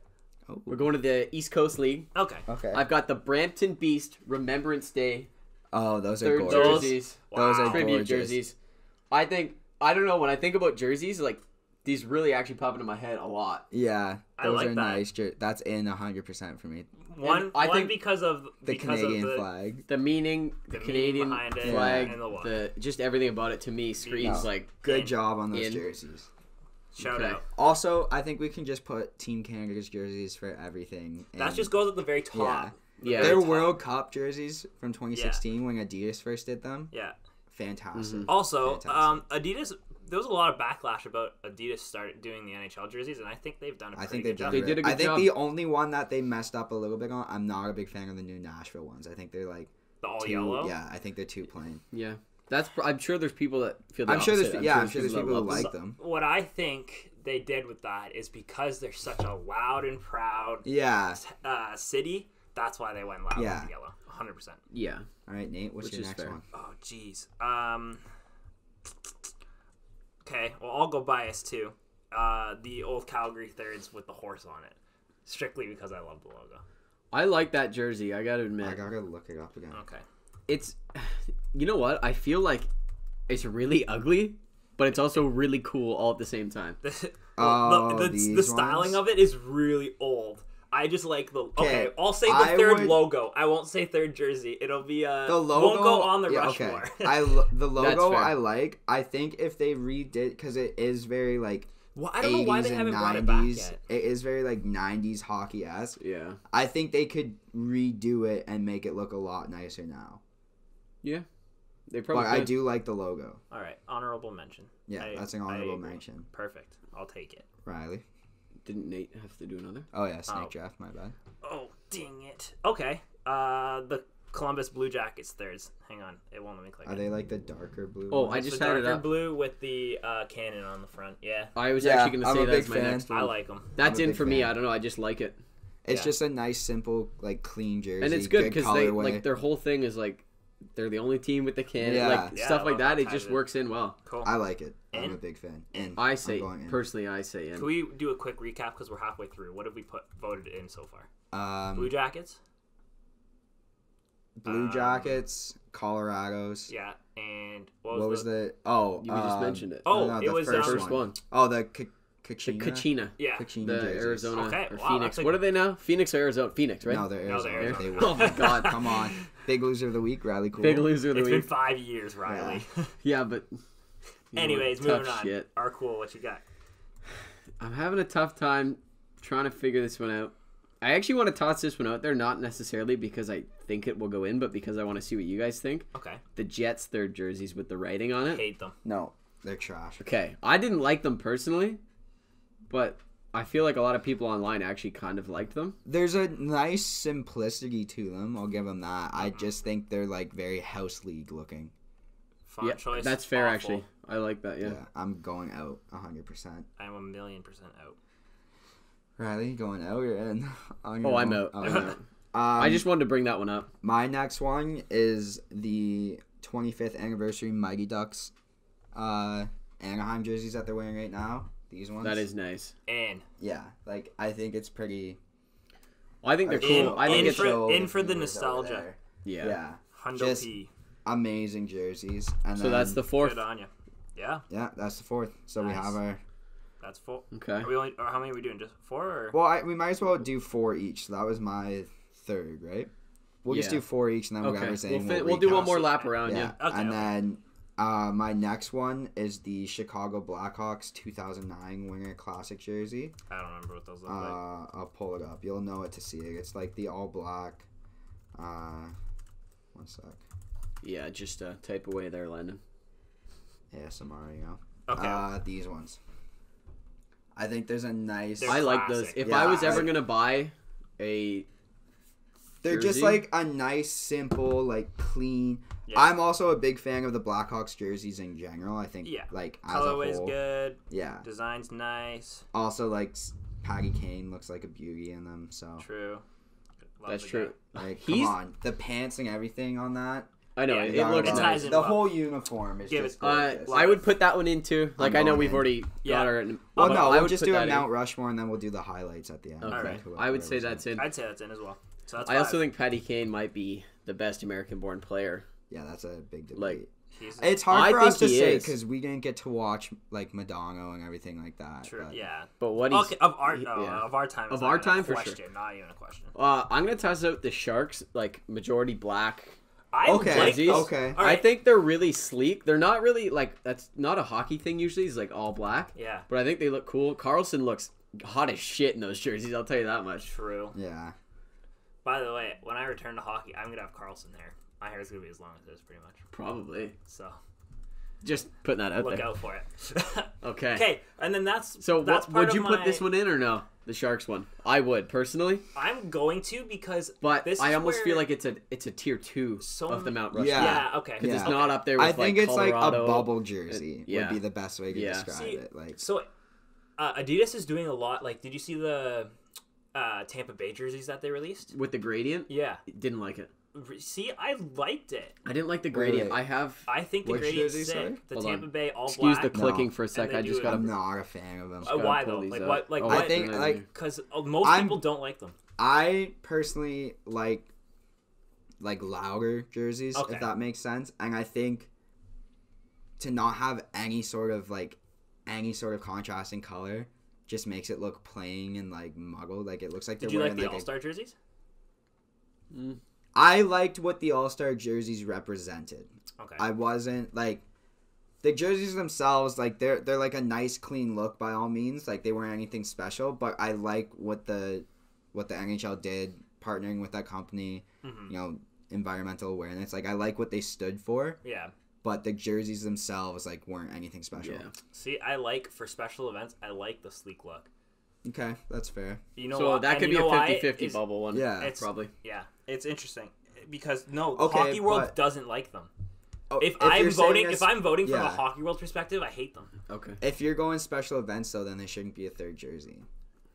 Speaker 4: Oh.
Speaker 1: We're going to the East Coast League.
Speaker 2: Okay.
Speaker 4: Okay.
Speaker 1: I've got the Brampton Beast Remembrance Day
Speaker 4: Oh, those are
Speaker 1: third
Speaker 4: gorgeous.
Speaker 1: jerseys,
Speaker 4: Those are
Speaker 2: Wow.
Speaker 1: tribute
Speaker 4: gorgeous.
Speaker 1: jerseys. I don't know, when I think about jerseys, like these really actually pop into my head a lot.
Speaker 4: Yeah,
Speaker 2: I
Speaker 4: those
Speaker 2: like
Speaker 4: are
Speaker 2: that.
Speaker 4: nice. That's in 100% for me.
Speaker 2: One
Speaker 1: I
Speaker 2: one
Speaker 1: think
Speaker 2: because of
Speaker 4: The
Speaker 2: because
Speaker 4: Canadian
Speaker 2: of the,
Speaker 4: flag.
Speaker 1: The meaning, the
Speaker 2: meaning
Speaker 1: Canadian
Speaker 2: behind it,
Speaker 1: flag,
Speaker 2: and the what.
Speaker 1: just everything about it to me screams
Speaker 4: No.
Speaker 1: like
Speaker 4: Good
Speaker 2: In-
Speaker 4: job on those
Speaker 1: in.
Speaker 4: jerseys.
Speaker 2: Shout
Speaker 1: Okay.
Speaker 2: out.
Speaker 4: Also, I think we can just put Team Canada's jerseys for everything.
Speaker 2: That
Speaker 4: in.
Speaker 2: just goes at the very top.
Speaker 1: Yeah.
Speaker 4: Their
Speaker 2: very top.
Speaker 4: World Cup jerseys from 2016 when Adidas first did them.
Speaker 2: Yeah.
Speaker 4: Fantastic.
Speaker 1: Mm-hmm.
Speaker 2: Also,
Speaker 4: Fantastic.
Speaker 2: Adidas. There was a lot of backlash about Adidas started doing the NHL jerseys, and I think they've done a
Speaker 4: I
Speaker 2: pretty
Speaker 4: think
Speaker 2: good
Speaker 4: they've done
Speaker 2: job.
Speaker 1: They
Speaker 4: great.
Speaker 1: did a good
Speaker 4: I think
Speaker 1: job.
Speaker 4: the only one that they messed up a little bit on, I'm not a big fan of the new Nashville ones. I think they're like
Speaker 2: The all
Speaker 4: too,
Speaker 2: yellow.
Speaker 4: yeah, I think they're too plain.
Speaker 1: yeah. I'm sure there's people that feel the
Speaker 4: I'm sure there's
Speaker 1: opposite.
Speaker 4: I'm sure there's people who
Speaker 1: that love
Speaker 4: like them.
Speaker 2: What I think they did with that is because they're such a loud and proud
Speaker 4: Yeah.
Speaker 2: city. That's why they went loud
Speaker 4: Yeah.
Speaker 2: with the yellow. 100%.
Speaker 1: them. Yeah.
Speaker 4: All right, Nate, what's
Speaker 1: Which
Speaker 4: your
Speaker 1: is
Speaker 4: next
Speaker 1: fair.
Speaker 4: one?
Speaker 2: Oh, jeez. Okay, well, I'll go bias too. The old Calgary thirds with the horse on it. Strictly because I love the logo.
Speaker 1: I like that jersey, I gotta admit.
Speaker 4: I gotta look it up again.
Speaker 2: Okay.
Speaker 1: It's, you know what? I feel like it's really ugly, but it's also really cool all at the same time.
Speaker 4: Oh,
Speaker 2: the
Speaker 4: these
Speaker 2: styling
Speaker 4: ones?
Speaker 2: of it is really old. I just like the. Okay, I'll say the
Speaker 4: I
Speaker 2: third
Speaker 4: would-
Speaker 2: logo. I won't say third jersey. It'll be
Speaker 4: The logo
Speaker 2: Won't go on the
Speaker 4: yeah,
Speaker 2: Rushmore.
Speaker 4: Okay. The logo
Speaker 1: fair.
Speaker 4: I like. I think if they redid because it is very like
Speaker 2: Well, I don't know why
Speaker 4: 80s
Speaker 2: they
Speaker 4: and
Speaker 2: haven't brought it back
Speaker 4: 90s.
Speaker 2: yet.
Speaker 4: It is very like 90s hockey-esque.
Speaker 1: Yeah.
Speaker 4: I think they could redo it and make it look a lot nicer now.
Speaker 1: Yeah. They probably
Speaker 4: But I
Speaker 1: could.
Speaker 4: do like the logo.
Speaker 2: All right, honorable mention.
Speaker 4: Yeah, that's an
Speaker 2: I
Speaker 4: honorable
Speaker 2: agree.
Speaker 4: mention.
Speaker 2: Perfect. I'll take it.
Speaker 4: Riley.
Speaker 1: Didn't Nate have to do another?
Speaker 4: Oh yeah, snake
Speaker 2: Oh.
Speaker 4: draft. My bad.
Speaker 2: Oh, dang it. Okay. The Columbus Blue Jackets thirds. Hang on, it won't let me click.
Speaker 4: Are they like the darker blue?
Speaker 1: Oh,
Speaker 4: ones?
Speaker 1: I
Speaker 2: It's
Speaker 1: just
Speaker 2: the
Speaker 1: had it
Speaker 2: darker
Speaker 1: up.
Speaker 2: blue with the cannon on the front. Yeah,
Speaker 1: I was
Speaker 4: Yeah,
Speaker 1: actually going to
Speaker 4: I'm
Speaker 1: say
Speaker 4: a
Speaker 1: that's
Speaker 4: big
Speaker 1: my
Speaker 4: fan.
Speaker 1: next one.
Speaker 2: I like them.
Speaker 1: That's
Speaker 4: I'm a
Speaker 1: in
Speaker 4: big
Speaker 1: for me.
Speaker 4: fan.
Speaker 1: I don't know. I just like it.
Speaker 4: It's
Speaker 2: Yeah.
Speaker 4: just a nice, simple, like clean jersey.
Speaker 1: And it's good because they
Speaker 4: colorway.
Speaker 1: like their whole thing is like they're the only team with the can,
Speaker 4: Yeah.
Speaker 1: like
Speaker 2: Yeah,
Speaker 1: stuff
Speaker 2: I
Speaker 1: like
Speaker 2: love
Speaker 1: that.
Speaker 2: that
Speaker 1: It
Speaker 2: type
Speaker 1: just
Speaker 2: of-
Speaker 1: works in well.
Speaker 2: Cool.
Speaker 4: I like it. I'm
Speaker 2: In?
Speaker 4: a big fan. In.
Speaker 1: I
Speaker 4: I'm
Speaker 1: say
Speaker 4: going in.
Speaker 1: personally, I say in.
Speaker 2: Can we do a quick recap because we're halfway through? What have we voted in so far? Blue
Speaker 4: Blue
Speaker 2: Jackets.
Speaker 4: Jackets, Colorados.
Speaker 2: Yeah, and
Speaker 4: What was the? Oh,
Speaker 1: You just mentioned it.
Speaker 2: Oh,
Speaker 4: no,
Speaker 2: it
Speaker 4: the
Speaker 2: was
Speaker 1: First one.
Speaker 4: Oh, the
Speaker 1: The
Speaker 4: Kachina.
Speaker 1: Kachina.
Speaker 2: yeah.
Speaker 4: Kachina
Speaker 1: The
Speaker 4: jerseys.
Speaker 1: Arizona
Speaker 2: Okay,
Speaker 1: or
Speaker 2: wow,
Speaker 1: Phoenix.
Speaker 2: that's a-
Speaker 1: What are they now? Phoenix or Arizona? Phoenix, right?
Speaker 4: No, they're
Speaker 2: No,
Speaker 4: Arizona.
Speaker 2: they're Arizona.
Speaker 4: They were.
Speaker 1: Oh my God.
Speaker 4: Come on, big loser of the week, Riley. Cool.
Speaker 1: Big loser of the
Speaker 2: It's been
Speaker 1: week.
Speaker 2: 5 years, Riley.
Speaker 1: Yeah, but. you know,
Speaker 2: Anyways,
Speaker 1: tough
Speaker 2: moving on.
Speaker 1: shit.
Speaker 2: Are cool. What you got?
Speaker 1: I'm having a tough time trying to figure this one out. I actually want to toss this one out there, not necessarily because I think it will go in, but because I want to see what you guys think.
Speaker 2: Okay.
Speaker 1: The Jets third jerseys with the writing on it.
Speaker 2: Hate them.
Speaker 4: No, they're trash.
Speaker 1: Okay, I didn't like them personally, but I feel like a lot of people online actually kind of liked them.
Speaker 4: There's a nice simplicity to them. I'll give them that. I
Speaker 2: Mm-hmm.
Speaker 4: just think they're like very house league looking.
Speaker 2: Font choice.
Speaker 1: That's fair
Speaker 2: awful.
Speaker 1: actually. I like that.
Speaker 4: Yeah,
Speaker 1: Yeah.
Speaker 4: I'm going out 100%.
Speaker 2: I'm 1,000,000% out.
Speaker 4: Riley, going out or in?
Speaker 1: Oh, I'm out.
Speaker 4: Oh,
Speaker 1: I'm
Speaker 4: yeah.
Speaker 1: out. I just wanted to bring that one up.
Speaker 4: My next one is the 25th anniversary Mighty Ducks Anaheim jerseys that they're wearing right now. These ones.
Speaker 1: That is nice.
Speaker 2: And
Speaker 4: Yeah, like I think it's pretty.
Speaker 1: I think they're
Speaker 2: In-
Speaker 1: cool. I think
Speaker 2: in
Speaker 1: it's
Speaker 2: for the nostalgia.
Speaker 1: yeah.
Speaker 4: Yeah,
Speaker 2: Hundo
Speaker 4: Just-
Speaker 2: P.
Speaker 4: amazing jerseys. And
Speaker 1: So
Speaker 4: then,
Speaker 1: that's the fourth.
Speaker 2: Good on you. Yeah,
Speaker 4: Yeah, that's the fourth. So we
Speaker 2: Nice.
Speaker 4: have our.
Speaker 2: that's full.
Speaker 1: Okay.
Speaker 2: Are we only? Or how many are we doing? Just 4 or?
Speaker 4: Well, we might as well do 4 each. So that was my third, right? We'll just
Speaker 1: Yeah.
Speaker 4: do 4 each, and then
Speaker 1: Okay.
Speaker 4: whatever's saying.
Speaker 1: We'll do one
Speaker 4: recast
Speaker 1: more
Speaker 4: it.
Speaker 1: lap around. Yeah.
Speaker 2: Okay,
Speaker 4: and
Speaker 2: okay.
Speaker 4: then my next one is the Chicago Blackhawks 2009 Winter Classic jersey.
Speaker 2: I don't remember what those look like.
Speaker 4: I'll pull it up. You'll know it to see it. It's like the all black. One sec.
Speaker 1: Yeah. Just type away there, Landon.
Speaker 4: ASMR, you know.
Speaker 2: Okay.
Speaker 4: These ones. I think there's a nice.
Speaker 2: They're
Speaker 1: I like those.
Speaker 2: classic.
Speaker 1: If
Speaker 4: Yeah,
Speaker 1: I was ever
Speaker 4: I-
Speaker 1: gonna buy a
Speaker 4: They're just
Speaker 1: jersey?
Speaker 4: like a nice, simple, like clean.
Speaker 2: Yeah.
Speaker 4: I'm also a big fan of the Blackhawks jerseys in general. I think,
Speaker 2: Yeah.
Speaker 4: like as
Speaker 2: Colorway's
Speaker 4: a whole,
Speaker 2: good.
Speaker 4: yeah.
Speaker 2: Design's nice.
Speaker 4: Also, like Patty Kane looks like a beauty in them. So,
Speaker 2: True. Love
Speaker 1: That's
Speaker 2: the
Speaker 1: true.
Speaker 2: guy.
Speaker 4: like,
Speaker 1: He's-
Speaker 4: come on, the pants and everything on that.
Speaker 1: I know
Speaker 2: Yeah,
Speaker 1: it,
Speaker 2: you
Speaker 1: it looks
Speaker 2: it
Speaker 1: nice.
Speaker 2: ties in
Speaker 4: The
Speaker 2: well.
Speaker 4: whole uniform is
Speaker 2: Give
Speaker 4: just
Speaker 2: it-
Speaker 4: gorgeous.
Speaker 1: I would put that one into. Like I know
Speaker 4: going
Speaker 1: we've
Speaker 4: in.
Speaker 1: already
Speaker 2: Yeah.
Speaker 1: got our.
Speaker 4: Well,
Speaker 1: but
Speaker 4: no,
Speaker 1: I
Speaker 4: we'll
Speaker 1: would
Speaker 4: just
Speaker 1: put
Speaker 4: do a
Speaker 1: that in.
Speaker 4: Mount Rushmore and then we'll do the highlights at the end.
Speaker 1: Okay.
Speaker 2: Alright.
Speaker 1: I would say that's in.
Speaker 2: I'd say that's in as well. So that's
Speaker 1: I also
Speaker 2: five.
Speaker 1: think Patty Kane might be the best American-born player.
Speaker 4: Yeah, that's a big debate.
Speaker 1: Like,
Speaker 2: He's
Speaker 4: It's hard
Speaker 1: I
Speaker 4: for us to
Speaker 1: think he
Speaker 4: say
Speaker 1: is.
Speaker 4: because we didn't get to watch like Madonna and everything like that.
Speaker 2: true.
Speaker 4: but-
Speaker 2: Yeah.
Speaker 1: But what he's
Speaker 2: Okay, of our
Speaker 1: yeah.
Speaker 2: of our time.
Speaker 1: Of
Speaker 2: it's
Speaker 1: our
Speaker 2: not even a
Speaker 1: time, for
Speaker 2: question,
Speaker 1: sure.
Speaker 2: Not even a question.
Speaker 1: I'm gonna toss out the Sharks, like majority black.
Speaker 2: I
Speaker 4: Okay,
Speaker 2: like those.
Speaker 4: okay.
Speaker 2: All
Speaker 1: I
Speaker 2: right.
Speaker 1: think they're really sleek. They're not really like that's not a hockey thing usually. It's like all black.
Speaker 2: Yeah.
Speaker 1: But I think they look cool. Carlson looks hot as shit in those jerseys. I'll tell you that much.
Speaker 2: True.
Speaker 4: Yeah.
Speaker 2: By the way, when I return to hockey, I'm gonna have Carlson hair. My hair is gonna be as long as this, pretty much.
Speaker 1: Probably.
Speaker 2: So
Speaker 1: Just putting that out
Speaker 2: look
Speaker 1: there.
Speaker 2: out for it.
Speaker 1: Okay.
Speaker 2: Okay, and then that's
Speaker 1: So
Speaker 2: that's
Speaker 1: what,
Speaker 2: part
Speaker 1: would you
Speaker 2: of
Speaker 1: put
Speaker 2: my-
Speaker 1: this one in or no? The Sharks one. I would personally,
Speaker 2: I'm going to because
Speaker 1: but
Speaker 2: this
Speaker 1: I
Speaker 2: is
Speaker 1: almost
Speaker 2: where
Speaker 1: feel like it's a tier 2
Speaker 2: So
Speaker 1: of the
Speaker 2: many-
Speaker 1: Mount Rushmore.
Speaker 4: Yeah.
Speaker 2: Yeah. Okay.
Speaker 1: Because it's
Speaker 4: Yeah.
Speaker 1: not up there with
Speaker 4: I think
Speaker 1: like
Speaker 4: it's
Speaker 1: Colorado.
Speaker 4: like a bubble jersey
Speaker 1: yeah.
Speaker 4: would be the best way to
Speaker 1: Yeah.
Speaker 4: describe
Speaker 2: See,
Speaker 4: it. Like
Speaker 2: So, Adidas is doing a lot. Like, did you see the Tampa Bay jerseys that they released?
Speaker 1: with the gradient.
Speaker 2: Yeah.
Speaker 1: Didn't like it.
Speaker 2: See, I liked it.
Speaker 1: I didn't like the
Speaker 4: Wait,
Speaker 1: gradient.
Speaker 4: wait.
Speaker 1: I have.
Speaker 2: I think the
Speaker 4: Which
Speaker 2: gradient's
Speaker 4: jersey,
Speaker 2: sick.
Speaker 4: sorry?
Speaker 2: The
Speaker 1: Hold
Speaker 2: Tampa
Speaker 1: on.
Speaker 2: Bay all
Speaker 1: Excuse the
Speaker 2: black.
Speaker 1: clicking
Speaker 4: No.
Speaker 1: for a sec.
Speaker 2: they
Speaker 1: I
Speaker 2: do
Speaker 1: just
Speaker 2: it-
Speaker 1: got
Speaker 4: I'm
Speaker 1: to.
Speaker 4: not a fan of them.
Speaker 2: Why
Speaker 1: pull
Speaker 2: though?
Speaker 1: these
Speaker 2: Like
Speaker 1: up.
Speaker 2: what? Like
Speaker 1: Oh,
Speaker 2: what?
Speaker 4: I think like
Speaker 2: Because most
Speaker 4: I'm-
Speaker 2: people don't like them.
Speaker 4: I personally like louder jerseys,
Speaker 2: Okay.
Speaker 4: if that makes sense. And I think to not have any sort of contrasting color just makes it look plain and like muggled. Like it looks like they're
Speaker 2: Did you like
Speaker 4: wearing
Speaker 2: the
Speaker 4: like
Speaker 2: All Star jerseys?
Speaker 4: I liked what the All-Star jerseys represented.
Speaker 2: Okay.
Speaker 4: I wasn't like the jerseys themselves, like they're like a nice clean look by all means. Like they weren't anything special, but I like what the NHL did partnering with that company, you know, environmental awareness. Like I like what they stood for,
Speaker 2: Yeah.
Speaker 4: but the jerseys themselves like weren't anything special.
Speaker 1: Yeah.
Speaker 2: See, I like for special events. I like the sleek look.
Speaker 4: Okay, that's fair.
Speaker 2: You know
Speaker 1: So
Speaker 2: what?
Speaker 1: that
Speaker 2: and
Speaker 1: could
Speaker 2: you
Speaker 1: be a
Speaker 2: know why?
Speaker 1: 50-50
Speaker 2: Is-
Speaker 1: bubble one.
Speaker 4: Yeah.
Speaker 2: It's
Speaker 1: probably.
Speaker 2: Yeah, it's interesting. because no,
Speaker 4: Okay,
Speaker 2: Hockey World
Speaker 4: but-
Speaker 2: doesn't like them.
Speaker 4: Oh,
Speaker 2: If
Speaker 4: you're
Speaker 2: I'm
Speaker 4: saying
Speaker 2: voting,
Speaker 4: this-
Speaker 2: if I'm voting from a
Speaker 4: yeah.
Speaker 2: Hockey World perspective, I hate them.
Speaker 1: Okay.
Speaker 4: If you're going special events, though, then there shouldn't be a third jersey.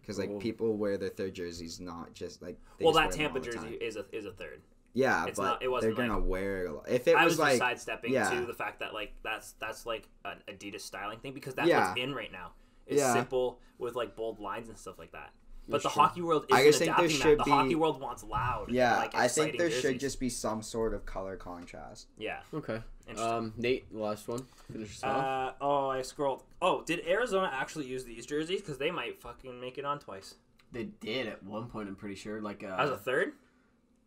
Speaker 4: Because, like,
Speaker 1: Cool.
Speaker 4: people wear their third jerseys, not just, like... they
Speaker 2: Well,
Speaker 4: just
Speaker 2: that
Speaker 4: wear them
Speaker 2: Tampa
Speaker 4: all the
Speaker 2: jersey
Speaker 4: time.
Speaker 2: is a third.
Speaker 4: Yeah,
Speaker 2: It's
Speaker 4: but
Speaker 2: not- it
Speaker 4: they're
Speaker 2: wasn't,
Speaker 4: going to
Speaker 2: like-
Speaker 4: wear it a lot. If it
Speaker 2: I
Speaker 4: was,
Speaker 2: was
Speaker 4: like...
Speaker 2: just sidestepping
Speaker 4: yeah.
Speaker 2: to the fact that like that's like an Adidas styling thing because that's
Speaker 4: Yeah.
Speaker 2: what's in right now. It's
Speaker 4: Yeah.
Speaker 2: simple with like bold lines and stuff like that. But
Speaker 1: That's
Speaker 2: the
Speaker 1: true.
Speaker 2: Hockey World
Speaker 4: I
Speaker 2: isn't
Speaker 4: just think there
Speaker 2: adapting
Speaker 4: should
Speaker 2: that. The
Speaker 4: be-
Speaker 2: Hockey World wants loud.
Speaker 4: Yeah,
Speaker 2: like,
Speaker 4: I think
Speaker 2: exciting
Speaker 4: there should
Speaker 2: jerseys.
Speaker 4: just be some sort of color contrast.
Speaker 2: Yeah.
Speaker 1: Okay.
Speaker 2: Interesting.
Speaker 1: Nate, last one. Finish us off.
Speaker 2: I scrolled. Oh, did Arizona actually use these jerseys? Because they might fucking make it on twice.
Speaker 1: They did at one point. I'm pretty sure. Like
Speaker 2: As a third?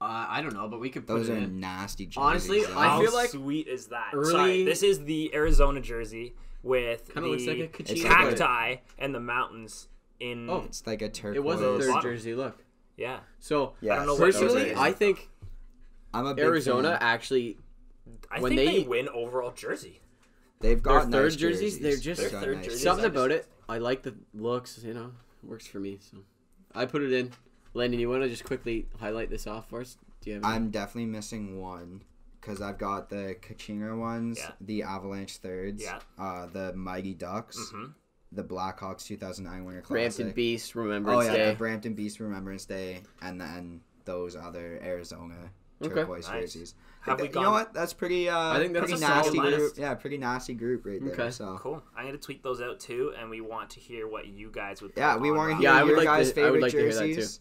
Speaker 1: I don't know, but we could put
Speaker 4: Those
Speaker 1: it
Speaker 4: are
Speaker 1: in.
Speaker 4: nasty jerseys.
Speaker 1: Honestly,
Speaker 4: though.
Speaker 1: I
Speaker 2: How
Speaker 1: feel like
Speaker 2: sweet is that?
Speaker 1: early-
Speaker 2: Sorry, this is the Arizona jersey with
Speaker 1: Kinda looks like a
Speaker 2: the
Speaker 1: Kachina,
Speaker 4: but-
Speaker 2: cacti and the mountains in.
Speaker 1: Oh.
Speaker 4: It's like a turquoise.
Speaker 1: it was a third
Speaker 2: bottom.
Speaker 1: jersey look.
Speaker 2: Yeah.
Speaker 1: So
Speaker 4: Yeah,
Speaker 2: I don't know what those
Speaker 1: personally,
Speaker 2: are.
Speaker 1: I think
Speaker 4: I'm a big
Speaker 1: Arizona
Speaker 4: fan.
Speaker 1: actually
Speaker 2: I
Speaker 1: When
Speaker 2: think
Speaker 1: they-
Speaker 2: they win overall jersey.
Speaker 4: They've
Speaker 1: their
Speaker 4: got
Speaker 1: third
Speaker 4: nice
Speaker 1: jerseys, they're just
Speaker 4: They've
Speaker 2: Their
Speaker 4: got
Speaker 2: third
Speaker 4: nice
Speaker 2: jerseys
Speaker 1: something
Speaker 2: are
Speaker 1: about
Speaker 2: just-
Speaker 1: it. I like the looks. You know, works for me. So I put it in. Landon, you want to just quickly highlight this off for us? Do you have?
Speaker 4: I'm definitely missing one because I've got the Kachina ones,
Speaker 2: Yeah.
Speaker 4: the Avalanche thirds,
Speaker 2: Yeah.
Speaker 4: The Mighty Ducks,
Speaker 2: Mm-hmm.
Speaker 4: the Blackhawks 2009 Winter
Speaker 1: Brampton
Speaker 4: Classic.
Speaker 1: Beast
Speaker 4: Oh
Speaker 1: Remembrance
Speaker 4: yeah,
Speaker 1: Day.
Speaker 4: the Brampton Beast Remembrance Day, and then those other Arizona
Speaker 1: Okay.
Speaker 4: turquoise
Speaker 2: Nice.
Speaker 4: jerseys.
Speaker 2: Have we
Speaker 4: You
Speaker 2: gone-
Speaker 4: know what? That's pretty.
Speaker 1: I think that's
Speaker 4: pretty
Speaker 1: a solid
Speaker 4: nasty
Speaker 1: list.
Speaker 4: group. Yeah, pretty nasty group right there.
Speaker 1: Okay.
Speaker 4: So
Speaker 2: Cool. I'm gonna tweet those out too, and we want to hear what you guys would.
Speaker 4: yeah,
Speaker 2: put
Speaker 4: we
Speaker 2: on
Speaker 4: want to
Speaker 2: Rock.
Speaker 4: hear
Speaker 1: Yeah, I would
Speaker 4: your
Speaker 1: like
Speaker 4: guys'
Speaker 1: to- I would
Speaker 4: favorite
Speaker 1: like to hear that, too.
Speaker 4: jerseys.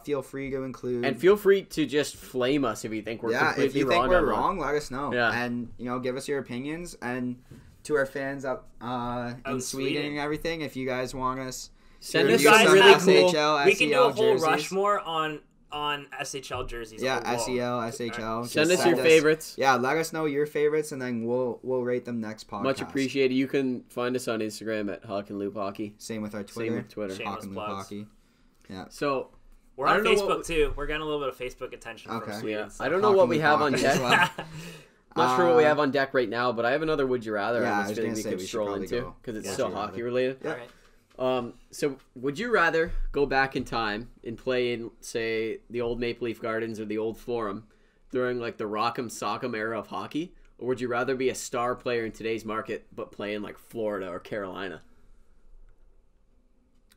Speaker 4: Feel free to include.
Speaker 1: And feel free to just flame us if you think we're
Speaker 4: yeah,
Speaker 1: completely
Speaker 4: if you think
Speaker 1: wrong.
Speaker 4: we're
Speaker 1: on one.
Speaker 4: wrong, let us know.
Speaker 1: Yeah.
Speaker 4: And give us your opinions. And to our fans up in Sweden and everything, if you guys want us,
Speaker 1: Send
Speaker 4: to
Speaker 1: us
Speaker 2: You
Speaker 1: some
Speaker 2: guys
Speaker 1: really
Speaker 2: have-
Speaker 1: cool.
Speaker 4: SHL,
Speaker 2: We can do a
Speaker 4: SEL
Speaker 2: whole
Speaker 4: jerseys.
Speaker 2: Rushmore on SHL jerseys.
Speaker 4: Yeah,
Speaker 2: alone.
Speaker 4: SEL, SHL.
Speaker 1: Send
Speaker 4: Just
Speaker 1: us your favorites.
Speaker 4: Yeah, let us know your favorites, and then we'll rate them next podcast.
Speaker 1: Much appreciated. You can find us on Instagram at Hawk and Loop Hockey.
Speaker 4: Same with our Twitter.
Speaker 1: Same with Twitter.
Speaker 2: Shameless
Speaker 4: Hawk and Loop
Speaker 2: plugs.
Speaker 4: Hockey. Yeah.
Speaker 1: So
Speaker 2: We're
Speaker 1: I
Speaker 2: on
Speaker 1: don't know
Speaker 2: Facebook
Speaker 1: what-
Speaker 2: too. We're getting a little bit of Facebook attention
Speaker 4: Okay.
Speaker 2: from Sweden.
Speaker 1: yeah,
Speaker 2: so-
Speaker 1: I don't know
Speaker 4: Hawk
Speaker 1: what
Speaker 4: and
Speaker 1: we
Speaker 4: Loop
Speaker 1: have on
Speaker 4: Hockey as
Speaker 1: deck.
Speaker 4: well.
Speaker 1: Not sure what we have on deck right now, but I have another Would You Rather.
Speaker 4: Yeah,
Speaker 1: I
Speaker 4: I
Speaker 1: was
Speaker 4: was
Speaker 1: feeling
Speaker 4: gonna
Speaker 1: we
Speaker 4: say
Speaker 1: could
Speaker 4: we should
Speaker 1: stroll
Speaker 4: probably
Speaker 1: into
Speaker 4: go.
Speaker 1: because it's
Speaker 2: Yeah.
Speaker 1: still
Speaker 4: Would You
Speaker 1: hockey
Speaker 4: Rather.
Speaker 1: related.
Speaker 2: All right.
Speaker 1: So would you rather go back in time and play in, say, the old Maple Leaf Gardens or the old Forum during like the Rock'em Sock'em era of hockey, or would you rather be a star player in today's market but play in like Florida or Carolina?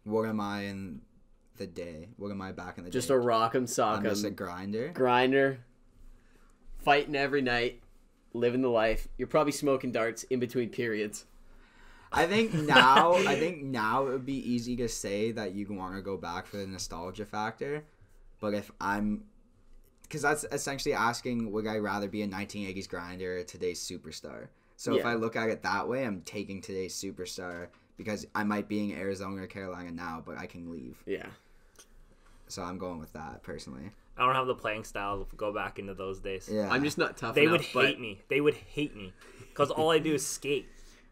Speaker 4: What am I in the day? What am I back in the
Speaker 1: Just
Speaker 4: day?
Speaker 1: a Rock'em
Speaker 4: I'm just a
Speaker 1: Sock'em
Speaker 4: grinder.
Speaker 1: grinder, fighting every night, living the life. You're probably smoking darts in between periods.
Speaker 4: I think now it would be easy to say that you want to go back for the nostalgia factor, but if I'm, because that's essentially asking would I rather be a 1980s grinder or today's superstar. So if
Speaker 1: Yeah.
Speaker 4: I look at it that way, I'm taking today's superstar because I might be in Arizona or Carolina now, but I can leave.
Speaker 1: Yeah.
Speaker 4: So I'm going with that personally.
Speaker 2: I don't have the playing style to go back into those days.
Speaker 4: Yeah,
Speaker 1: I'm just not tough
Speaker 2: They
Speaker 1: enough.
Speaker 2: would hate me. They would hate me because all I do is skate.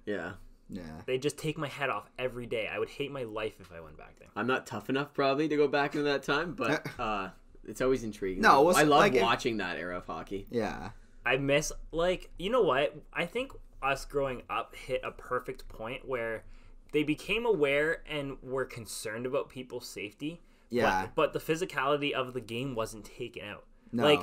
Speaker 1: Yeah.
Speaker 4: Yeah.
Speaker 2: They just take my head off every day. I would hate my life if I went back there.
Speaker 1: I'm not tough enough probably to go back into that time, but it's always intriguing.
Speaker 4: No, well,
Speaker 1: I love
Speaker 4: like, if-
Speaker 1: watching that era of hockey.
Speaker 4: Yeah.
Speaker 2: I miss, like, you know what? I think us growing up hit a perfect point where they became aware and were concerned about people's safety.
Speaker 4: Yeah.
Speaker 2: But the physicality of the game wasn't taken out.
Speaker 4: No.
Speaker 2: Like,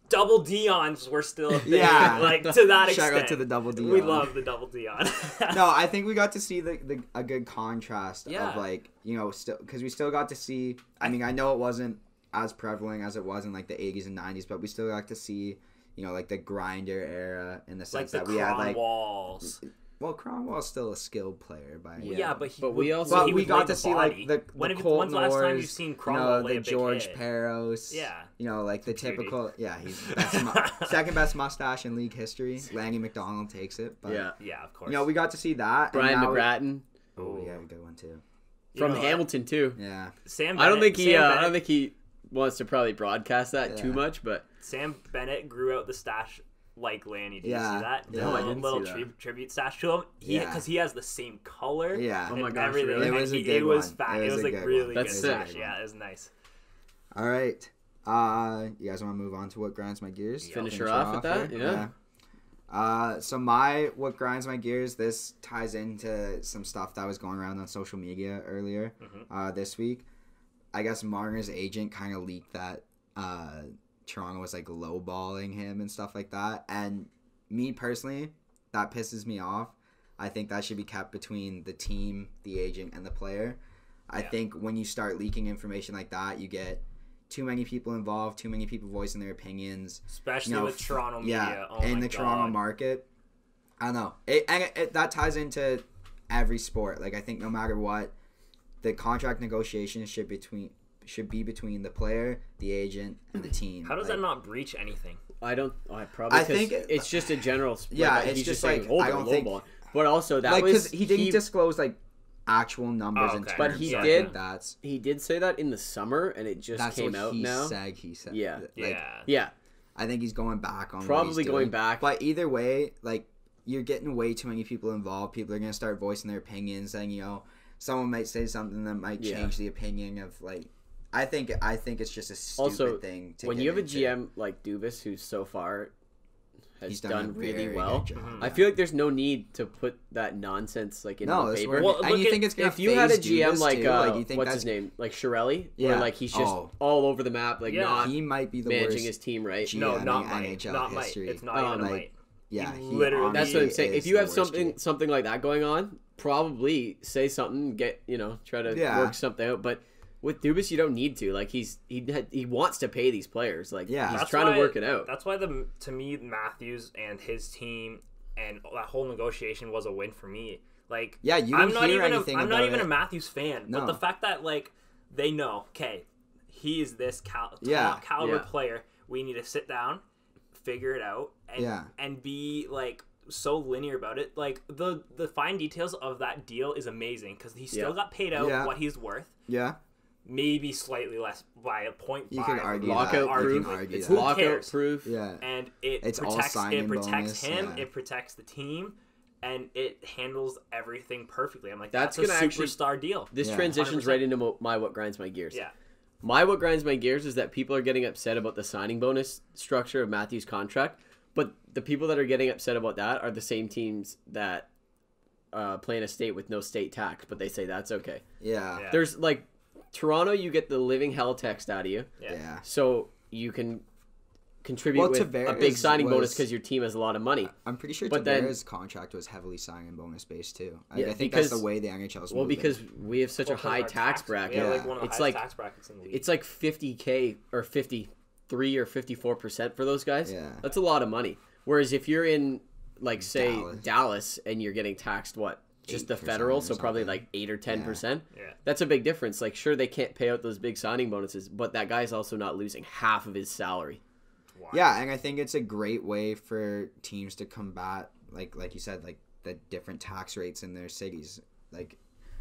Speaker 2: double Deons were still a thing.
Speaker 4: Yeah.
Speaker 2: Like, to that
Speaker 4: Shout
Speaker 2: extent.
Speaker 4: out to the double Deon.
Speaker 2: We love the double Deon.
Speaker 4: No, I think we got to see a good contrast
Speaker 2: Yeah.
Speaker 4: of like, still because we still got to see. I mean, I know it wasn't as prevalent as it was in like the 80s and 90s, but we still got to see, like the grinder era in the
Speaker 2: like
Speaker 4: sense
Speaker 2: the
Speaker 4: that we had like.
Speaker 2: Walls.
Speaker 4: Well, Cromwell's still a skilled player by.
Speaker 2: Yeah, but
Speaker 1: But we also-
Speaker 4: But
Speaker 2: he
Speaker 4: we
Speaker 2: would
Speaker 4: got
Speaker 2: lay
Speaker 4: to
Speaker 2: the
Speaker 4: see
Speaker 2: body.
Speaker 4: like the
Speaker 2: When's
Speaker 4: Colton
Speaker 2: the last time
Speaker 4: Orrs,
Speaker 2: you've seen Cromwell lay
Speaker 4: the
Speaker 2: a big
Speaker 4: George
Speaker 2: hit?
Speaker 4: Peros.
Speaker 2: Yeah.
Speaker 4: Like the
Speaker 2: Judy.
Speaker 4: typical. Yeah, he's second best mustache in league history. Lanny McDonald takes it. But,
Speaker 1: Yeah.
Speaker 2: Yeah, of course.
Speaker 4: we got to see that.
Speaker 1: Brian
Speaker 4: and now
Speaker 1: McGrattan
Speaker 4: Oh, yeah, good one too.
Speaker 2: You
Speaker 1: from
Speaker 2: know,
Speaker 1: Hamilton too.
Speaker 4: Yeah.
Speaker 2: Sam
Speaker 1: I don't
Speaker 2: Bennett-
Speaker 1: think he.
Speaker 2: Sam
Speaker 1: I
Speaker 2: Bennett-
Speaker 1: don't think he wants to probably broadcast that too
Speaker 4: Yeah.
Speaker 1: much, but
Speaker 2: Sam Bennett grew out the stash like Lanny. Did you
Speaker 4: Yeah.
Speaker 2: see that?
Speaker 4: No, I
Speaker 1: didn't
Speaker 2: little
Speaker 1: see that.
Speaker 2: tribute stash to him.
Speaker 4: Yeah.
Speaker 2: Because he has the same color.
Speaker 4: Yeah.
Speaker 1: Oh
Speaker 2: and
Speaker 1: my gosh,
Speaker 2: everything.
Speaker 1: really?
Speaker 4: It
Speaker 2: And
Speaker 4: was a
Speaker 2: he-
Speaker 4: good
Speaker 2: it was
Speaker 4: one.
Speaker 2: fat.
Speaker 4: It
Speaker 2: It
Speaker 4: was
Speaker 2: was
Speaker 4: a
Speaker 2: like
Speaker 4: good
Speaker 2: really
Speaker 4: one.
Speaker 2: good
Speaker 1: That's
Speaker 2: stash.
Speaker 1: sick.
Speaker 2: Yeah, it was nice.
Speaker 4: All right. You guys want to move on to what grinds my gears?
Speaker 2: Yeah.
Speaker 1: Finish her off with that?
Speaker 4: here?
Speaker 1: Yeah.
Speaker 4: So what grinds my gears? This ties into some stuff that was going around on social media earlier this week. I guess Marner's agent kind of leaked that Toronto was like lowballing him and stuff like that. And me personally, that pisses me off. I think that should be kept between the team, the agent, and the player. I think when you start leaking information like that, you get too many people involved, too many people voicing their opinions.
Speaker 2: Especially with Toronto media.
Speaker 4: Yeah,
Speaker 2: oh
Speaker 4: in
Speaker 2: my
Speaker 4: the
Speaker 2: God.
Speaker 4: Toronto market. I don't know. That ties into every sport. Like, I think no matter what, the contract negotiations should be between the player, the agent, and the team.
Speaker 2: How does that not breach anything?
Speaker 1: I think it's just a general.
Speaker 4: It's just like I don't think.
Speaker 1: But also that
Speaker 4: like,
Speaker 1: was
Speaker 4: because he didn't disclose like actual numbers in
Speaker 2: okay.
Speaker 4: terms.
Speaker 1: But he
Speaker 4: so
Speaker 1: did.
Speaker 4: That's
Speaker 1: He did say that in the summer, and it just came out now.
Speaker 4: He said.
Speaker 1: Yeah.
Speaker 4: Like,
Speaker 1: Yeah.
Speaker 4: I think he's going back on
Speaker 1: Probably
Speaker 4: what he's
Speaker 1: going
Speaker 4: doing.
Speaker 1: back.
Speaker 4: But either way, like, you're getting way too many people involved. People are gonna start voicing their opinions, and someone might say something that might change the opinion of like. I think it's just a stupid thing.
Speaker 1: When you have a GM like Dubas, who so far has done really well, I feel like there's no need to put that nonsense like in the paper.
Speaker 4: Well, and you think it's gonna
Speaker 1: if you had a GM like
Speaker 4: you think
Speaker 1: what's his name, like Shirelli,
Speaker 4: Yeah.
Speaker 1: where like he's just all over the map, like not
Speaker 4: he might be the
Speaker 1: managing
Speaker 4: worst
Speaker 1: his team right.
Speaker 4: GM
Speaker 2: No, not
Speaker 4: in
Speaker 2: Mike.
Speaker 4: NHL
Speaker 2: Not
Speaker 4: history.
Speaker 2: Mike. It's not even a Mike.
Speaker 4: Yeah,
Speaker 2: Literally.
Speaker 1: That's what I'm saying. If you have
Speaker 4: something.
Speaker 1: something like that going on, probably say something, get try to work something out. But with Dubas, you don't need to. Like he wants to pay these players. Like he's trying to work it out.
Speaker 2: That's why to me Matthews and his team and that whole negotiation was a win for me. Like
Speaker 4: you didn't hear anything
Speaker 2: I'm not
Speaker 4: about
Speaker 2: even
Speaker 4: it.
Speaker 2: a Matthews fan, but the fact that like they know, okay, he is this top caliber player. We need to sit down, figure it out, and be like so linear about it. Like the fine details of that deal is amazing because he still got paid out what he's worth.
Speaker 4: Yeah.
Speaker 2: Maybe slightly less by a point.
Speaker 4: You can argue
Speaker 1: lockout
Speaker 4: that.
Speaker 1: proof.
Speaker 4: It's
Speaker 1: Who lockout cares? Proof.
Speaker 4: Yeah.
Speaker 2: And it
Speaker 4: it's
Speaker 2: protects
Speaker 4: all
Speaker 2: him,
Speaker 4: bonus,
Speaker 2: it protects the team, and it handles everything perfectly. I'm like,
Speaker 1: that's
Speaker 2: a superstar deal.
Speaker 1: This transitions
Speaker 2: 100%.
Speaker 1: right into what grinds my gears.
Speaker 2: Yeah.
Speaker 1: What grinds my gears is that people are getting upset about the signing bonus structure of Matthews' contract, but the people that are getting upset about that are the same teams that play in a state with no state tax, but they say that's okay.
Speaker 4: Yeah.
Speaker 1: There's like Toronto, you get the living hell text out of you.
Speaker 4: Yeah.
Speaker 1: So you can contribute with a big signing bonus because your team has a lot of money.
Speaker 4: I'm pretty sure Tavares' contract was heavily signing bonus based too. I think that's the way the NHL is moving.
Speaker 1: Well, because we have such a high tax bracket.
Speaker 2: Yeah, like one of the highest tax brackets in the league.
Speaker 1: It's like 50K or 53 or 54% for those guys.
Speaker 4: Yeah.
Speaker 1: That's a lot of money. Whereas if you're in, like, say, Dallas and you're getting taxed, what? Just the federal, so probably like 8 or 10%.
Speaker 2: Yeah.
Speaker 1: That's a big difference. Like, sure, they can't pay out those big signing bonuses, but that guy's also not losing half of his salary.
Speaker 2: Wow.
Speaker 4: Yeah, and I think it's a great way for teams to combat, like you said, like the different tax rates in their cities. Like,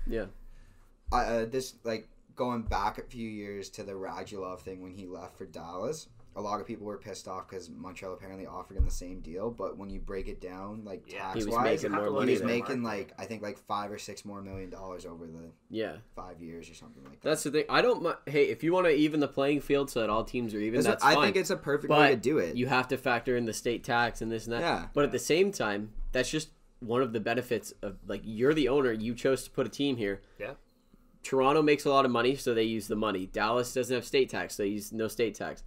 Speaker 4: this like going back a few years to the Radulov thing when he left for Dallas. A lot of people were pissed off because Montreal apparently offered him the same deal, but when you break it down, like tax wise, he was making like I think like $5 or $6 more million over the 5 years or something like that.
Speaker 1: That's the thing. I don't. Hey, if you want to even the playing field so that all teams are even, that's fine.
Speaker 4: I think it's a perfect way to do it.
Speaker 1: You have to factor in the state tax and this and that.
Speaker 4: Yeah.
Speaker 1: But at the same time, that's just one of the benefits of like you're the owner. You chose to put a team here.
Speaker 2: Yeah.
Speaker 1: Toronto makes a lot of money, so they use the money. Dallas doesn't have state tax, so they use no state tax.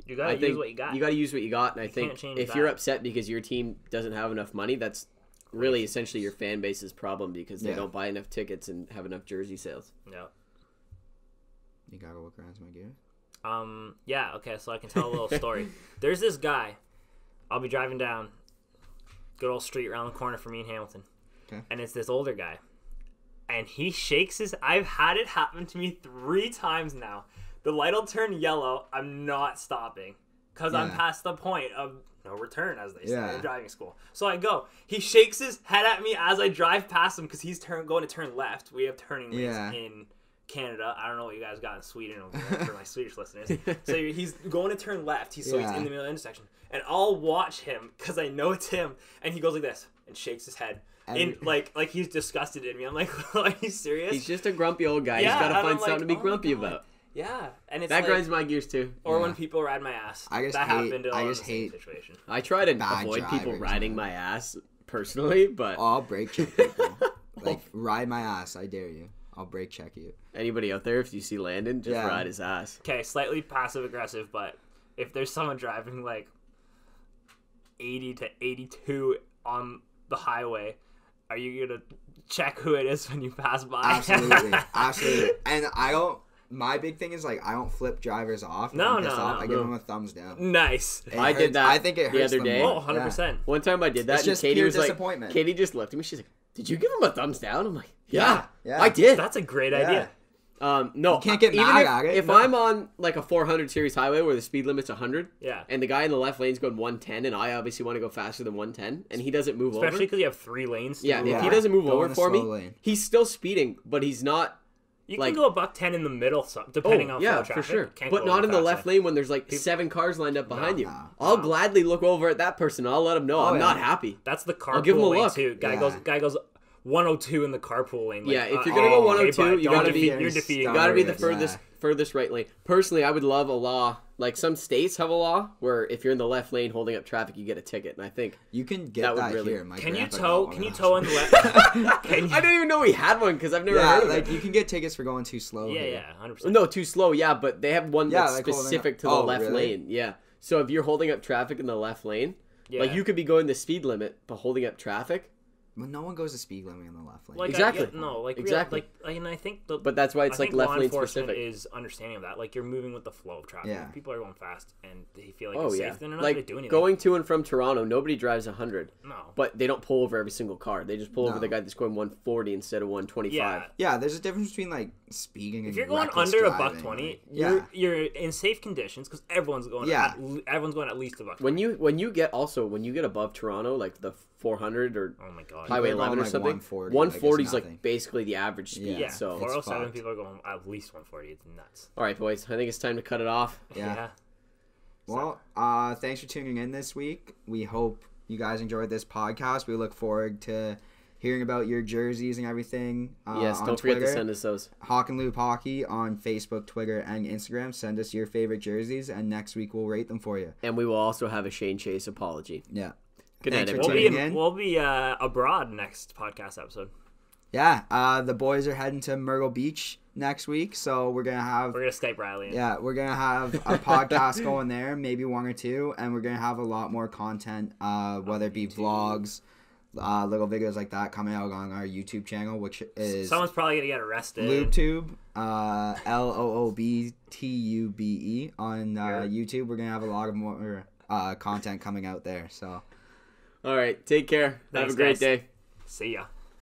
Speaker 2: You gotta use what you got.
Speaker 1: You gotta use what you got, and I think if you're upset because your team doesn't have enough money, that's really essentially your fan base's problem because they don't buy enough tickets and have enough jersey sales.
Speaker 2: Yeah.
Speaker 4: You gotta look around my gear.
Speaker 2: Yeah. Okay. So I can tell a little story. There's this guy. I'll be driving down, good old street around the corner from me in Hamilton, and it's this older guy, and he shakes his. I've had it happen to me 3 times now. The light will turn yellow. I'm not stopping because I'm past the point of no return, as they say in driving school. So I go. He shakes his head at me as I drive past him because he's going to turn left. We have turning lanes in Canada. I don't know what you guys got in Sweden over there for my Swedish listeners. So he's going to turn left. He's in the middle of the intersection. And I'll watch him because I know it's him. And he goes like this and shakes his head. Like he's disgusted in me. I'm like, are you serious?
Speaker 1: He's just a grumpy old guy. He's got to find something to be grumpy about.
Speaker 2: Yeah, and it's
Speaker 1: that grinds my gears too.
Speaker 2: Or when people ride my ass.
Speaker 4: I just hate
Speaker 2: situation.
Speaker 1: I try to avoid people riding my ass personally, but
Speaker 4: I'll brake check people. Like ride my ass, I dare you. I'll brake check you.
Speaker 1: Anybody out there, if you see Landon, just ride his ass.
Speaker 2: Okay, slightly passive aggressive, but if there's someone driving like 80 to 82 on the highway, are you gonna check who it is when you pass by?
Speaker 4: Absolutely. And my big thing is like I don't flip drivers off.
Speaker 2: No.
Speaker 4: I give them a thumbs down.
Speaker 2: Nice.
Speaker 1: I did that.
Speaker 4: I think it hurts
Speaker 1: the other day.
Speaker 2: Oh, 100%.
Speaker 1: One time I did that,
Speaker 4: It's just
Speaker 1: and Katie
Speaker 4: pure
Speaker 1: was like,
Speaker 4: disappointment.
Speaker 1: Katie just looked at me. She's like, "Did you give him a thumbs down?" I'm like,
Speaker 4: Yeah.
Speaker 1: I did."
Speaker 2: That's a great idea.
Speaker 1: No,
Speaker 4: You can't get
Speaker 1: even
Speaker 4: mad at it.
Speaker 1: If
Speaker 4: No.
Speaker 1: I'm on like a 400 series highway where the speed limit's 100,
Speaker 2: Yeah.
Speaker 1: and the guy in the left lane's going 110, and I obviously want to go faster than 110, and he doesn't move
Speaker 2: Especially
Speaker 1: over.
Speaker 2: because you have 3 lanes.
Speaker 1: Yeah,
Speaker 2: to
Speaker 1: if
Speaker 2: move
Speaker 1: he
Speaker 2: over.
Speaker 1: doesn't move
Speaker 4: Go in
Speaker 1: over
Speaker 4: the
Speaker 1: for me,
Speaker 4: slow lane.
Speaker 1: he's still speeding, but he's not.
Speaker 2: You
Speaker 1: like-
Speaker 2: can go a buck 10 in the middle, depending on flow
Speaker 1: yeah,
Speaker 2: traffic.
Speaker 1: for sure.
Speaker 2: Can't
Speaker 1: But
Speaker 2: go
Speaker 1: not in the
Speaker 2: fast
Speaker 1: left lane when there's like 7 cars lined up behind you.
Speaker 4: no,
Speaker 1: I'll gladly look over at that person. I'll let him know I'm
Speaker 4: yeah.
Speaker 1: not happy.
Speaker 2: That's the
Speaker 1: I'll give him a
Speaker 2: carpool lane
Speaker 1: look.
Speaker 2: too. Guy
Speaker 4: Yeah.
Speaker 2: goes 102 in the carpool lane. Like,
Speaker 1: Yeah, if you're gonna go 102,
Speaker 2: bud,
Speaker 1: you
Speaker 2: don't
Speaker 1: gotta be-
Speaker 2: you're defeating.
Speaker 1: You gotta be the
Speaker 4: Yeah.
Speaker 1: furthest right lane. Personally, I would love a law. Like some states have a law where if you're in the left lane holding up traffic, you get a ticket. And I think
Speaker 4: You can get
Speaker 1: That would
Speaker 4: that
Speaker 1: really-
Speaker 4: here. My
Speaker 2: Can you
Speaker 4: grandpa got
Speaker 2: tow?
Speaker 4: one
Speaker 2: Can you
Speaker 4: of
Speaker 2: tow
Speaker 4: those.
Speaker 2: in the left? Can you?
Speaker 1: I didn't even know we had one because I've never
Speaker 4: Yeah,
Speaker 1: heard of
Speaker 4: like
Speaker 1: it.
Speaker 4: you can get tickets for going too slow.
Speaker 2: Yeah,
Speaker 4: here.
Speaker 2: yeah, 100%.
Speaker 1: No, too slow. Yeah, but they have one
Speaker 4: Yeah,
Speaker 1: that's
Speaker 4: like holding
Speaker 1: specific
Speaker 4: up-
Speaker 1: to the
Speaker 4: Oh,
Speaker 1: left
Speaker 4: really?
Speaker 1: lane. Yeah. So if you're holding up traffic in the left lane, like
Speaker 2: Yeah.
Speaker 1: you could be going the speed limit but holding up traffic.
Speaker 4: Well, no one goes the speed limit in the left lane.
Speaker 2: Like,
Speaker 1: Exactly.
Speaker 2: Exactly. And I think
Speaker 1: But that's why it's
Speaker 2: I
Speaker 1: like
Speaker 2: think
Speaker 1: left
Speaker 2: law
Speaker 1: lane
Speaker 2: enforcement
Speaker 1: specific.
Speaker 2: is understanding of that. Like you're moving with the flow of traffic.
Speaker 4: Yeah.
Speaker 2: If people are going fast and they feel like
Speaker 1: Oh
Speaker 2: it's
Speaker 1: yeah,
Speaker 2: safe, then they're not
Speaker 1: like
Speaker 2: going to do anything.
Speaker 1: going to and from Toronto, nobody drives 100.
Speaker 2: No.
Speaker 1: But they don't pull over every single car. They just pull over
Speaker 4: No.
Speaker 1: the guy that's going 140 instead of 125.
Speaker 2: Yeah.
Speaker 4: Yeah, there's a difference between like speeding and
Speaker 2: If you're going
Speaker 4: reckless
Speaker 2: under a
Speaker 4: driving,
Speaker 2: buck 20,
Speaker 4: like, yeah.
Speaker 2: you're in safe conditions because everyone's going.
Speaker 4: Yeah.
Speaker 2: Everyone's going at least a buck.
Speaker 1: When
Speaker 2: 20.
Speaker 1: you get above Toronto, like the 400 or
Speaker 2: Oh my god.
Speaker 1: Highway
Speaker 4: People are
Speaker 1: 11 or
Speaker 4: going, like,
Speaker 1: something,
Speaker 4: 140,
Speaker 1: 140 is
Speaker 4: like, it's
Speaker 1: like
Speaker 4: nothing.
Speaker 1: basically the average speed.
Speaker 2: Yeah.
Speaker 1: So
Speaker 2: 407
Speaker 4: fucked.
Speaker 2: people are going at least 140. It's nuts.
Speaker 1: all right, boys, I think it's time to cut it off.
Speaker 4: Yeah.
Speaker 2: Yeah.
Speaker 4: Well, thanks for tuning in this week. We hope you guys enjoyed this podcast. We look forward to hearing about your jerseys and everything.
Speaker 1: Yes,
Speaker 4: on
Speaker 1: don't forget to
Speaker 4: Twitter.
Speaker 1: send us those.
Speaker 4: Hawk and Loop Hockey on Facebook, Twitter, and Instagram. Send us your favorite jerseys, and next week we'll rate them for you.
Speaker 1: And we will also have a Shane Chase apology.
Speaker 4: Yeah.
Speaker 1: Good
Speaker 4: Thanks
Speaker 1: night,
Speaker 4: for
Speaker 1: everybody.
Speaker 4: tuning in.
Speaker 2: We'll be abroad next podcast episode.
Speaker 4: Yeah, the boys are heading to Myrtle Beach next week, so we're gonna have
Speaker 2: We're gonna Skype Riley.
Speaker 4: we're gonna have a podcast going there, maybe 1 or 2, and we're gonna have a lot more content, whether it be vlogs, little videos like that coming out on our YouTube channel, which is
Speaker 2: Someone's probably gonna get arrested.
Speaker 4: LoobTube, LOOBTUBE on YouTube. We're gonna have a lot of more content coming out there. So
Speaker 1: All right, take care. Have
Speaker 2: Thanks,
Speaker 1: a great
Speaker 2: guys.
Speaker 1: day.
Speaker 2: See ya.